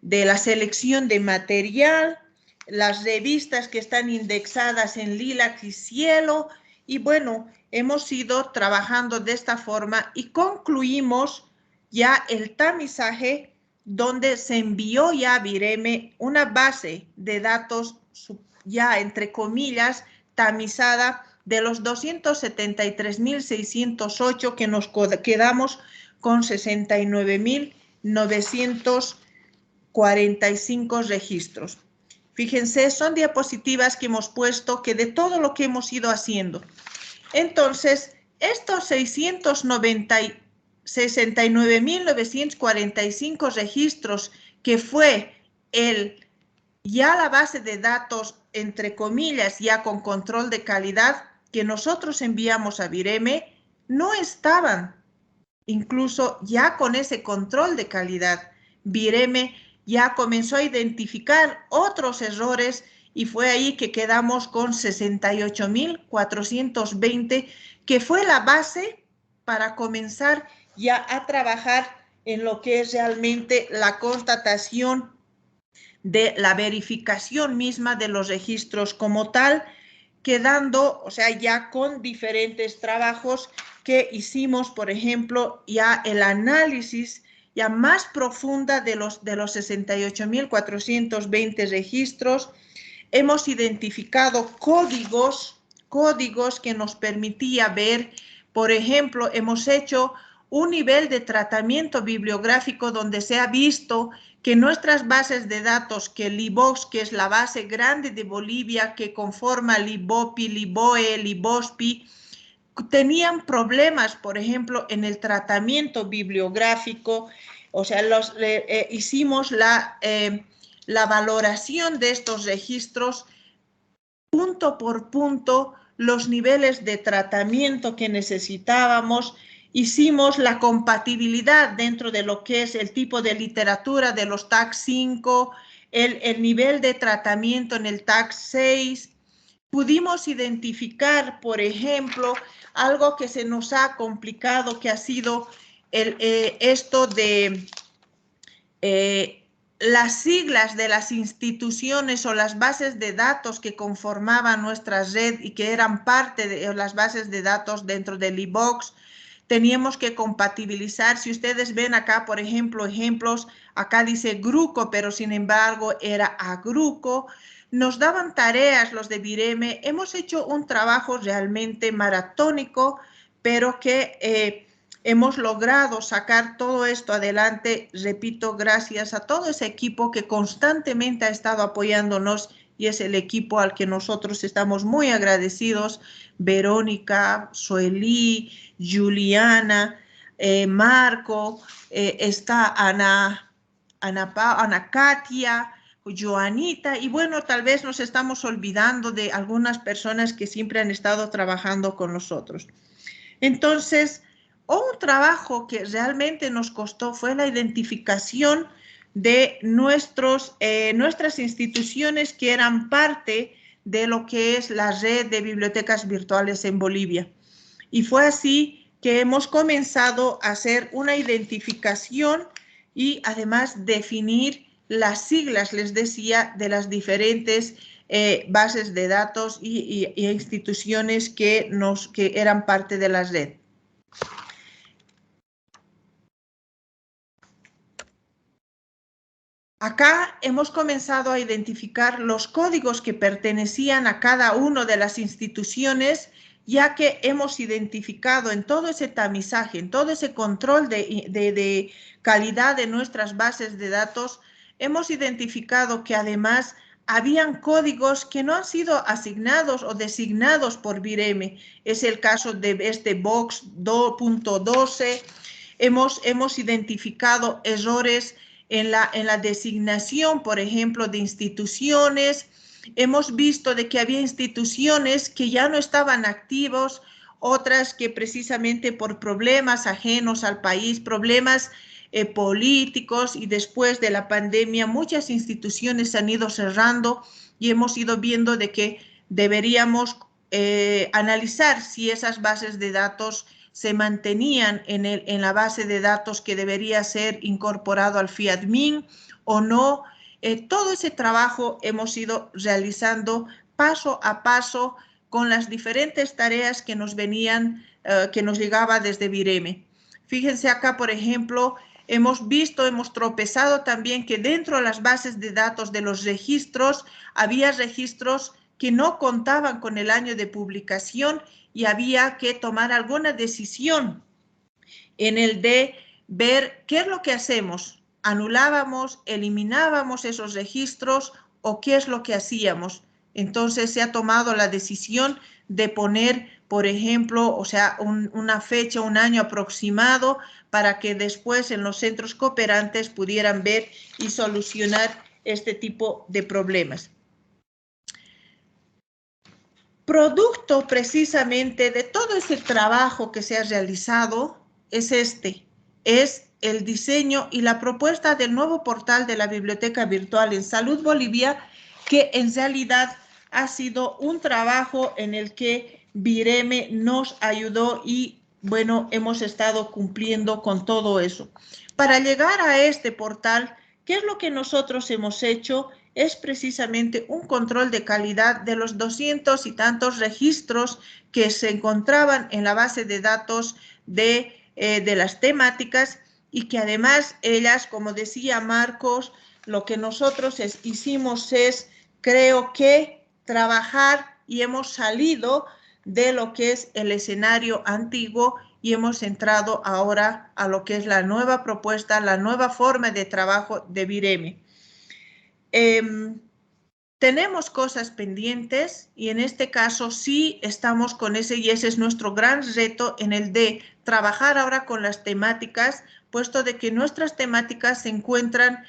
D: la selección de material, las revistas que están indexadas en LILAC y Cielo, y bueno, hemos ido trabajando de esta forma y concluimos ya el tamizaje donde se envió ya a Vireme una base de datos ya entre comillas tamizada de los 273.608 que nos quedamos con 69.945 registros. Fíjense, son diapositivas que hemos puesto que de todo lo que hemos ido haciendo. Entonces, estos 69.945 registros que fue ya la base de datos, entre comillas, ya con control de calidad que nosotros enviamos a Vireme, no estaban incluso ya con ese control de calidad. Vireme ya comenzó a identificar otros errores y fue ahí que quedamos con 68.420, que fue la base para comenzar ya a trabajar en lo que es realmente la constatación de la verificación misma de los registros como tal, quedando, o sea, ya con diferentes trabajos que hicimos, por ejemplo, ya el análisis ya más profunda de los 68.420 registros. Hemos identificado códigos que nos permitía ver, por ejemplo, hemos hecho un nivel de tratamiento bibliográfico donde se ha visto que nuestras bases de datos, que LIBOX, que es la base grande de Bolivia, que conforma LIBOPI, LIBOE, LIBOSPI, tenían problemas, por ejemplo, en el tratamiento bibliográfico. O sea, hicimos la valoración de estos registros punto por punto los niveles de tratamiento que necesitábamos. Hicimos la compatibilidad dentro de lo que es el tipo de literatura de los TAC 5, el nivel de tratamiento en el TAC 6. Pudimos identificar, por ejemplo, algo que se nos ha complicado, que ha sido esto de las siglas de las instituciones o las bases de datos que conformaban nuestra red y que eran parte de las bases de datos dentro del iBox. Teníamos que compatibilizar. Si ustedes ven acá, por ejemplo, ejemplos, acá dice Gruco, pero sin embargo era Agruco. Nos daban tareas los de Vireme. Hemos hecho un trabajo realmente maratónico, pero que hemos logrado sacar todo esto adelante, repito, gracias a todo ese equipo que constantemente ha estado apoyándonos y es el equipo al que nosotros estamos muy agradecidos. Verónica, Soelí, Juliana, Marco, está Ana Katia, Joanita, y bueno, tal vez nos estamos olvidando de algunas personas que siempre han estado trabajando con nosotros. Entonces, un trabajo que realmente nos costó fue la identificación de nuestras instituciones que eran parte de lo que es la red de bibliotecas virtuales en Bolivia. Y fue así que hemos comenzado a hacer una identificación y además definir las siglas, les decía, de las diferentes bases de datos y instituciones que eran parte de la red. Acá hemos comenzado a identificar los códigos que pertenecían a cada una de las instituciones, ya que hemos identificado en todo ese tamizaje, en todo ese control de calidad de nuestras bases de datos, hemos identificado que además habían códigos que no han sido asignados o designados por Vireme. Es el caso de este Box 2.12. Hemos identificado errores en la designación, por ejemplo, de instituciones. Hemos visto de que había instituciones que ya no estaban activos, otras que precisamente por problemas ajenos al país, problemas políticos y después de la pandemia, muchas instituciones se han ido cerrando y hemos ido viendo de que deberíamos analizar si esas bases de datos se mantenían en la base de datos que debería ser incorporado al FIADMIN o no. Todo ese trabajo hemos ido realizando paso a paso con las diferentes tareas que nos venían, que nos llegaba desde Vireme. Fíjense acá, por ejemplo, hemos tropezado también que dentro de las bases de datos de los registros, había registros que no contaban con el año de publicación y había que tomar alguna decisión en el de ver qué es lo que hacemos. ¿Anulábamos, eliminábamos esos registros o qué es lo que hacíamos? Entonces se ha tomado la decisión de poner, por ejemplo, o sea, una fecha, un año aproximado para que después en los centros cooperantes pudieran ver y solucionar este tipo de problemas. Producto precisamente de todo ese trabajo que se ha realizado es el diseño y la propuesta del nuevo portal de la Biblioteca Virtual en Salud Bolivia, que en realidad ha sido un trabajo en el que Vireme nos ayudó y bueno, hemos estado cumpliendo con todo eso. Para llegar a este portal, ¿qué es lo que nosotros hemos hecho? Es precisamente un control de calidad de los 200 y tantos registros que se encontraban en la base de datos de las temáticas y que además ellas, como decía Marcos, lo que nosotros hicimos es, creo que, trabajar y hemos salido de lo que es el escenario antiguo y hemos entrado ahora a lo que es la nueva propuesta, la nueva forma de trabajo de Vireme. Tenemos cosas pendientes y en este caso sí estamos con ese y ese es nuestro gran reto en el de trabajar ahora con las temáticas, puesto de que nuestras temáticas se encuentran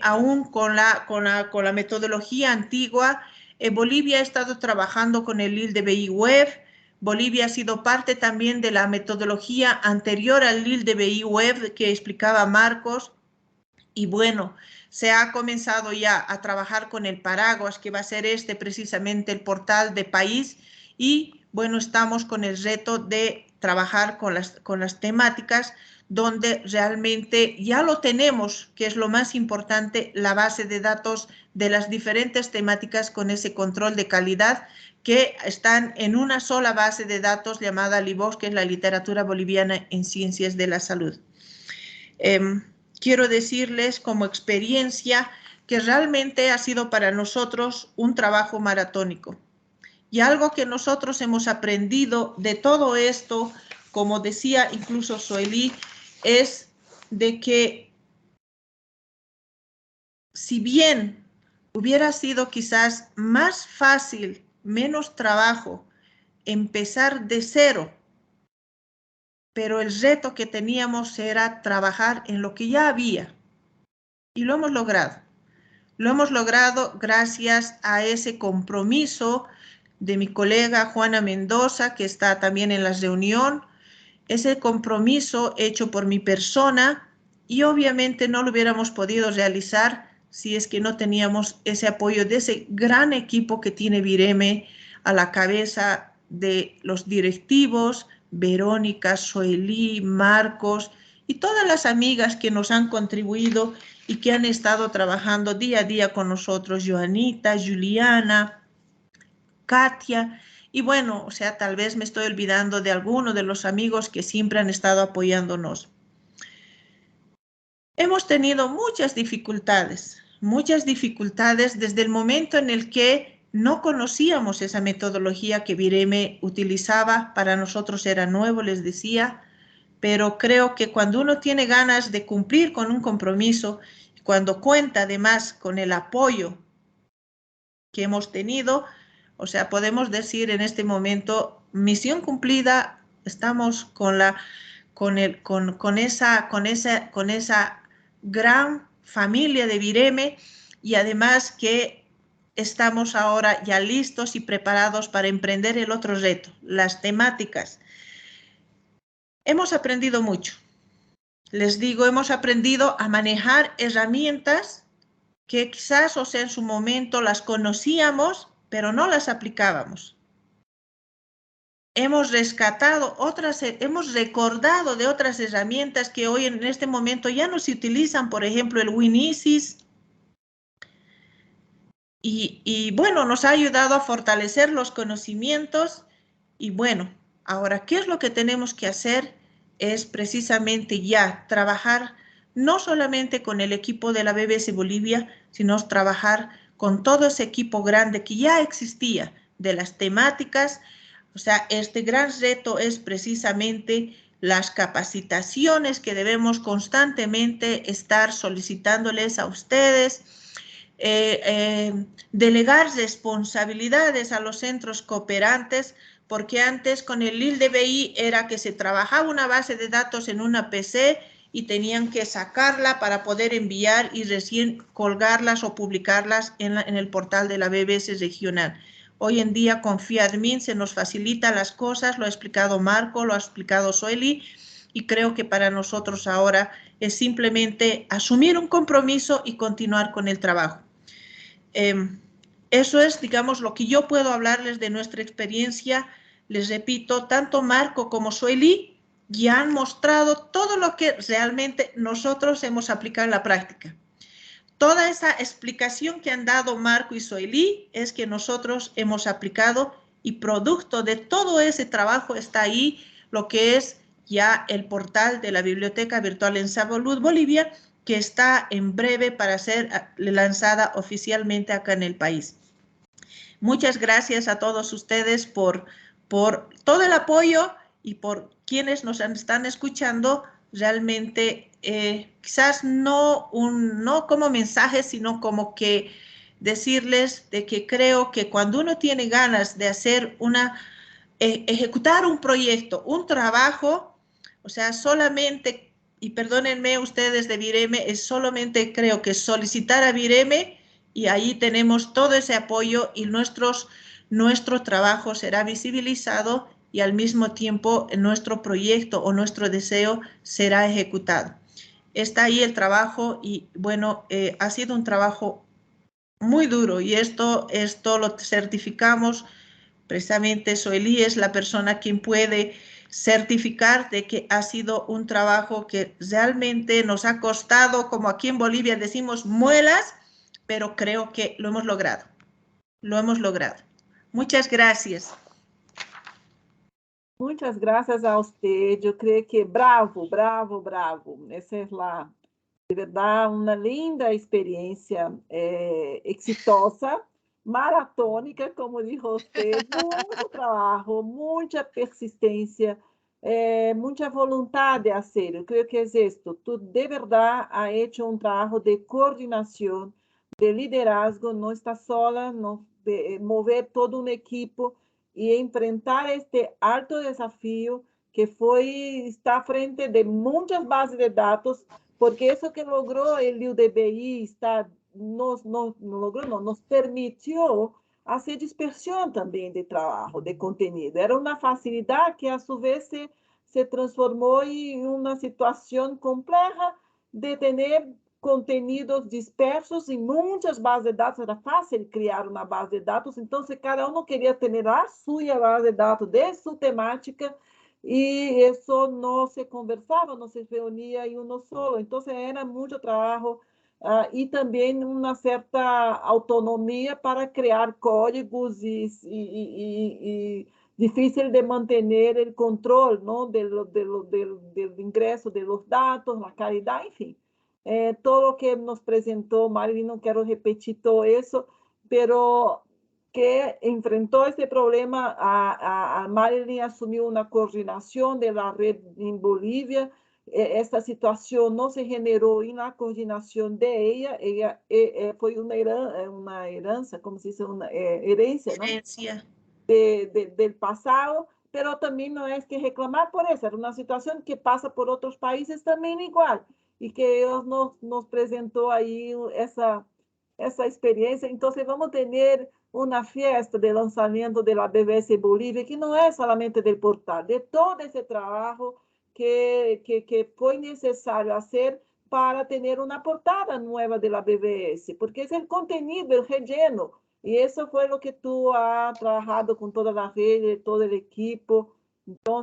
D: aún con la metodología antigua. Bolivia ha estado trabajando con el LILDBI Web. Bolivia ha sido parte también de la metodología anterior al LILDBI Web que explicaba Marcos. Y bueno, se ha comenzado ya a trabajar con el Paraguas, que va a ser precisamente el portal de país. Y bueno, estamos con el reto de trabajar con las temáticas donde realmente ya lo tenemos, que es lo más importante, la base de datos de las diferentes temáticas con ese control de calidad que están en una sola base de datos llamada LIBOS, que es la Literatura Boliviana en Ciencias de la Salud. Quiero decirles como experiencia que realmente ha sido para nosotros un trabajo maratónico. Y algo que nosotros hemos aprendido de todo esto, como decía incluso Soelí, es de que si bien hubiera sido quizás más fácil, menos trabajo, empezar de cero, pero el reto que teníamos era trabajar en lo que ya había. Y lo hemos logrado. Lo hemos logrado gracias a ese compromiso de mi colega Juana Mendoza, que está también en la reunión, ese compromiso hecho por mi persona, y obviamente no lo hubiéramos podido realizar si es que no teníamos ese apoyo de ese gran equipo que tiene Vireme a la cabeza de los directivos, Verónica, Soelí, Marcos y todas las amigas que nos han contribuido y que han estado trabajando día a día con nosotros, Joanita, Juliana, Katia, y bueno, o sea, tal vez me estoy olvidando de alguno de los amigos que siempre han estado apoyándonos. Hemos tenido muchas dificultades desde el momento en el que no conocíamos esa metodología que Vireme utilizaba. Para nosotros era nuevo, les decía, pero creo que cuando uno tiene ganas de cumplir con un compromiso, cuando cuenta además con el apoyo que hemos tenido, o sea, podemos decir en este momento, misión cumplida, estamos con esa gran familia de Vireme, y además que estamos ahora ya listos y preparados para emprender el otro reto, las temáticas. Hemos aprendido mucho. Les digo, hemos aprendido a manejar herramientas que quizás, o sea, en su momento las conocíamos, pero no las aplicábamos. Hemos rescatado otras, hemos recordado de otras herramientas que hoy en este momento ya no se utilizan, por ejemplo, el WinISIS. Y bueno, nos ha ayudado a fortalecer los conocimientos. Y bueno, ahora, ¿qué es lo que tenemos que hacer? Es precisamente ya trabajar no solamente con el equipo de la BBC Bolivia, sino trabajar con todo ese equipo grande que ya existía de las temáticas. O sea, este gran reto es precisamente las capacitaciones que debemos constantemente estar solicitándoles a ustedes, delegar responsabilidades a los centros cooperantes, porque antes con el LILDBI era que se trabajaba una base de datos en una PC y tenían que sacarla para poder enviar y recién colgarlas o publicarlas en el portal de la BBC regional. Hoy en día con FIADMIN se nos facilita las cosas, lo ha explicado Marco, lo ha explicado Soelí, y creo que para nosotros ahora es simplemente asumir un compromiso y continuar con el trabajo. Eso es, digamos, lo que yo puedo hablarles de nuestra experiencia. Les repito, tanto Marco como Soelí ya han mostrado todo lo que realmente nosotros hemos aplicado en la práctica. Toda esa explicación que han dado Marco y Soelí es que nosotros hemos aplicado, y producto de todo ese trabajo está ahí lo que es ya el portal de la Biblioteca Virtual en Salud Bolivia, que está en breve para ser lanzada oficialmente acá en el país. Muchas gracias a todos ustedes por todo el apoyo y por quienes nos están escuchando. Realmente, quizás no como mensaje, sino como que decirles de que creo que cuando uno tiene ganas de hacer ejecutar un proyecto, un trabajo, o sea, solamente, y perdónenme ustedes de Vireme, es solamente creo que solicitar a Vireme y ahí tenemos todo ese apoyo y nuestro trabajo será visibilizado y al mismo tiempo nuestro proyecto o nuestro deseo será ejecutado. Está ahí el trabajo y bueno, ha sido un trabajo muy duro y esto lo certificamos. Precisamente Soelí es la persona quien puede certificar de que ha sido un trabajo que realmente nos ha costado, como aquí en Bolivia decimos, muelas, pero creo que lo hemos logrado. Lo hemos logrado. Muchas gracias.
A: Muchas gracias a usted. Yo creo que bravo, bravo, bravo. Essa é de verdade, uma linda experiência, exitosa, maratônica, como dijo você, muito trabalho, muita persistência, muita vontade de fazer. Eu creio que é isso. Tu, de verdade, ha hecho um trabalho de coordenação, de liderazgo, não está sola, não, de mover todo um equipo e enfrentar este alto desafio que foi estar frente de muitas bases de dados, porque isso que logrou o UDBI nos permitiu fazer dispersão também de trabalho, de conteúdo. Era uma facilidade que, a sua vez, se transformou em uma situação complexa de ter contenidos dispersos em muitas bases de dados. Era fácil criar uma base de dados, então cada um queria ter a sua base de dados de sua temática, e isso não se conversava, não se reunia em um solo. Então, era muito trabalho e também uma certa autonomia para criar códigos e difícil de manter o controle, não, do ingresso dos dados, a qualidade, enfim. Todo o que nos apresentou Marilyn, não quero repetir todo isso, pero que enfrentou esse problema, a Marilyn assumiu uma coordenação da rede em Bolívia. Essa situação não se generou na coordenação de ela foi uma herança, como se diz, uma herência,
D: Herencia.
A: Del passado, pero também não é que reclamar por isso, era uma situação que passa por outros países também igual, e que Deus nos apresentou aí essa experiência. Então, vamos ter uma festa de lançamento da BVS Bolívia, que não é somente do portal, de todo esse trabalho que foi necessário fazer para ter uma portada nova da BVS, porque é o conteúdo, o relleno, e isso foi o que tu has trabalhado com toda a rede, todo o equipo. Então,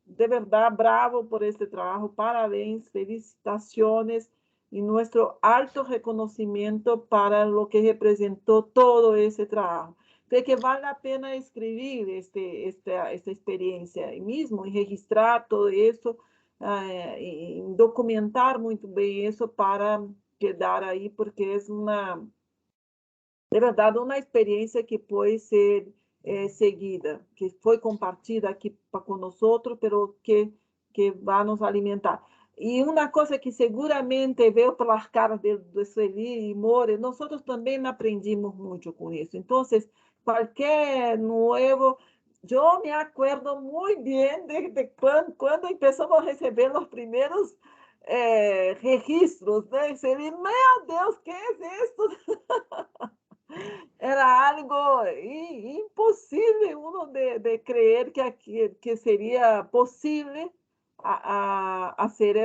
A: de verdade, bravo por este trabalho, parabéns, felicitações y nuestro alto reconocimiento para lo que representó todo ese trabajo. Creo que vale la pena escribir esta experiencia y mismo, y registrar todo eso, y documentar muy bien eso para quedar ahí, porque es de verdad, uma experiência que pode ser seguida, que foi compartilhada aqui com nós, pero que vai nos alimentar. E uma coisa que seguramente veio pelas caras de Sueli e More, nós também aprendimos muito com isso. Então, qualquer novo, eu me acordo muito bem de quando começamos a receber os primeiros registros, né? Sueli, meu Deus, que é isso? Era algo impossível uno de creer que seria possível hacer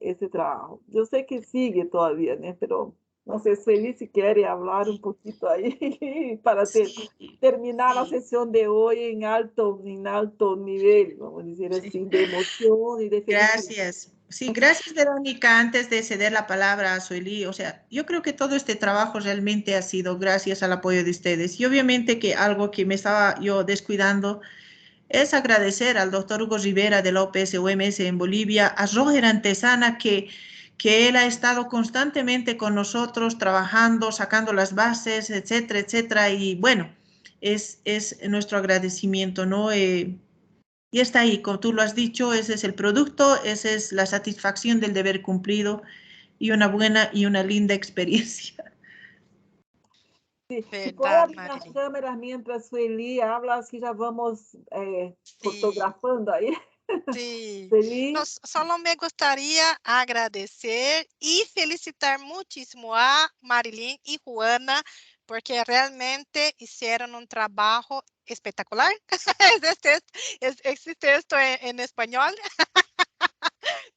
A: esse trabalho. Eu sei que sigue todavía, né? Pero não sei se ele se quer falar um pouquinho aí para terminar a sessão de hoje em alto nível, vamos dizer assim, de emoção e de felicidade.
D: Gracias. Sí, gracias, Verónica. Antes de ceder la palabra a Soelí, o sea, yo creo que todo este trabajo realmente ha sido gracias al apoyo de ustedes. Y obviamente que algo que me estaba yo descuidando es agradecer al doctor Hugo Rivera de la OPS-UMS en Bolivia, a Roger Antesana, que él ha estado constantemente con nosotros trabajando, sacando las bases, etcétera, etcétera. Y bueno, es nuestro agradecimiento, ¿no? Y está ahí, como tú lo has dicho, ese es el producto, esa es la satisfacción del deber cumplido y una buena y una linda experiencia.
A: Sí, si puede abrir las cámaras mientras Sueli habla, así ya vamos fotografando ahí.
B: Sí.
A: Feliz.
B: Solo me gustaría agradecer y felicitar muchísimo a Marilyn y Juana, porque realmente hicieron un trabajo espectacular. ¿Existe esto en español?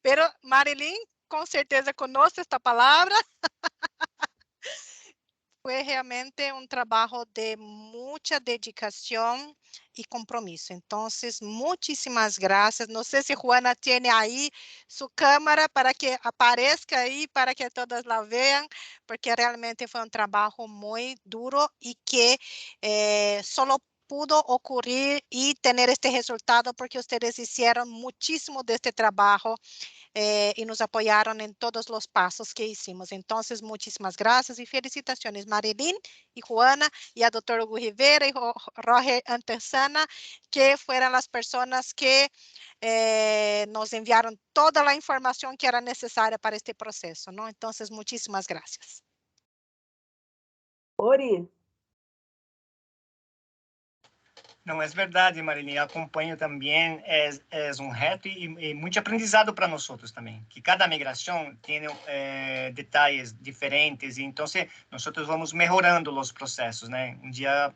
B: Pero Marilyn con certeza conoce esta palabra. Fue realmente un trabajo de mucha dedicación y compromiso. Entonces, muchísimas gracias. No sé si Juana tiene ahí su cámara para que aparezca ahí, para que todas la vean, porque realmente fue un trabajo muy duro y que solo pudo ocurrir y tener este resultado porque ustedes hicieron muchísimo de este trabajo y nos apoyaron en todos los pasos que hicimos. Entonces, muchísimas gracias y felicitaciones, Marilyn y Juana, y a Dr. Hugo Rivera y Roger Antesana, que fueron las personas que nos enviaron toda la información que era necesaria para este proceso, ¿no? Entonces, muchísimas gracias.
A: Ori.
C: Não, é verdade, Marilyn, acompanho também, é um reto e muito aprendizado para nós outros também, que cada migração tem detalhes diferentes, e então nós vamos melhorando os processos, né? Dia,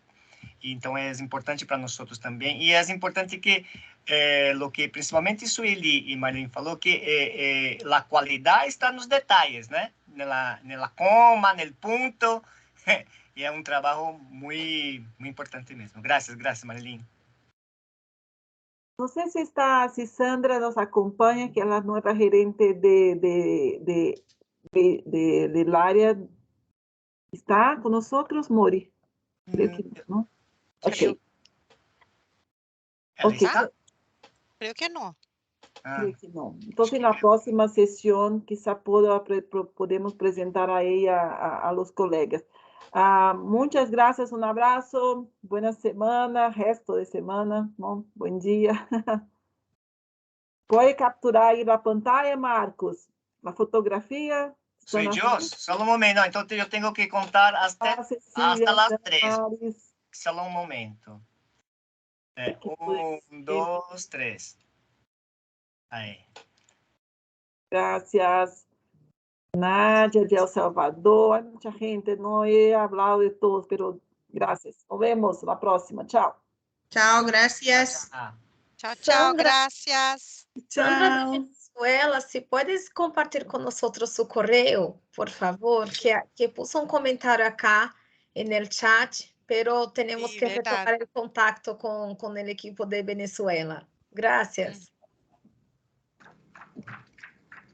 C: então é importante para nós outros também, e é importante que, lo que principalmente Sueli e Marilyn falou, que a qualidade está nos detalhes, né? Nela coma, no ponto. Y es un trabajo muy importante mismo. Gracias, Marilyn.
A: No sé si Sandra nos acompaña, que es la nueva gerente del área. ¿Está con nosotros, Mori? Creo que no.
B: Creo.
A: Okay.
B: Creo que no.
A: Creo que no. Entonces, en la próxima sesión, quizá podemos presentar a ella a los colegas. Muchas gracias, un abrazo, buena semana, resto de semana, ¿no? Buen día. ¿Puede capturar ahí la pantalla, Marcos? La fotografía.
C: Soy yo, solo un momento. No, entonces yo tengo que contar hasta las 3. Solo un momento. 1, 2, 3. Ahí.
A: Gracias. Nadia de El Salvador. Hay mucha gente, no he hablado de todos, pero gracias. Nos vemos la próxima. Chao.
D: Chao, gracias.
B: Chao,
E: Sandra,
B: gracias.
E: Sandra de Venezuela, si puedes compartir con nosotros su correo, por favor, que puso un comentario acá en el chat, pero tenemos que retomar el contacto con el equipo de Venezuela. Gracias.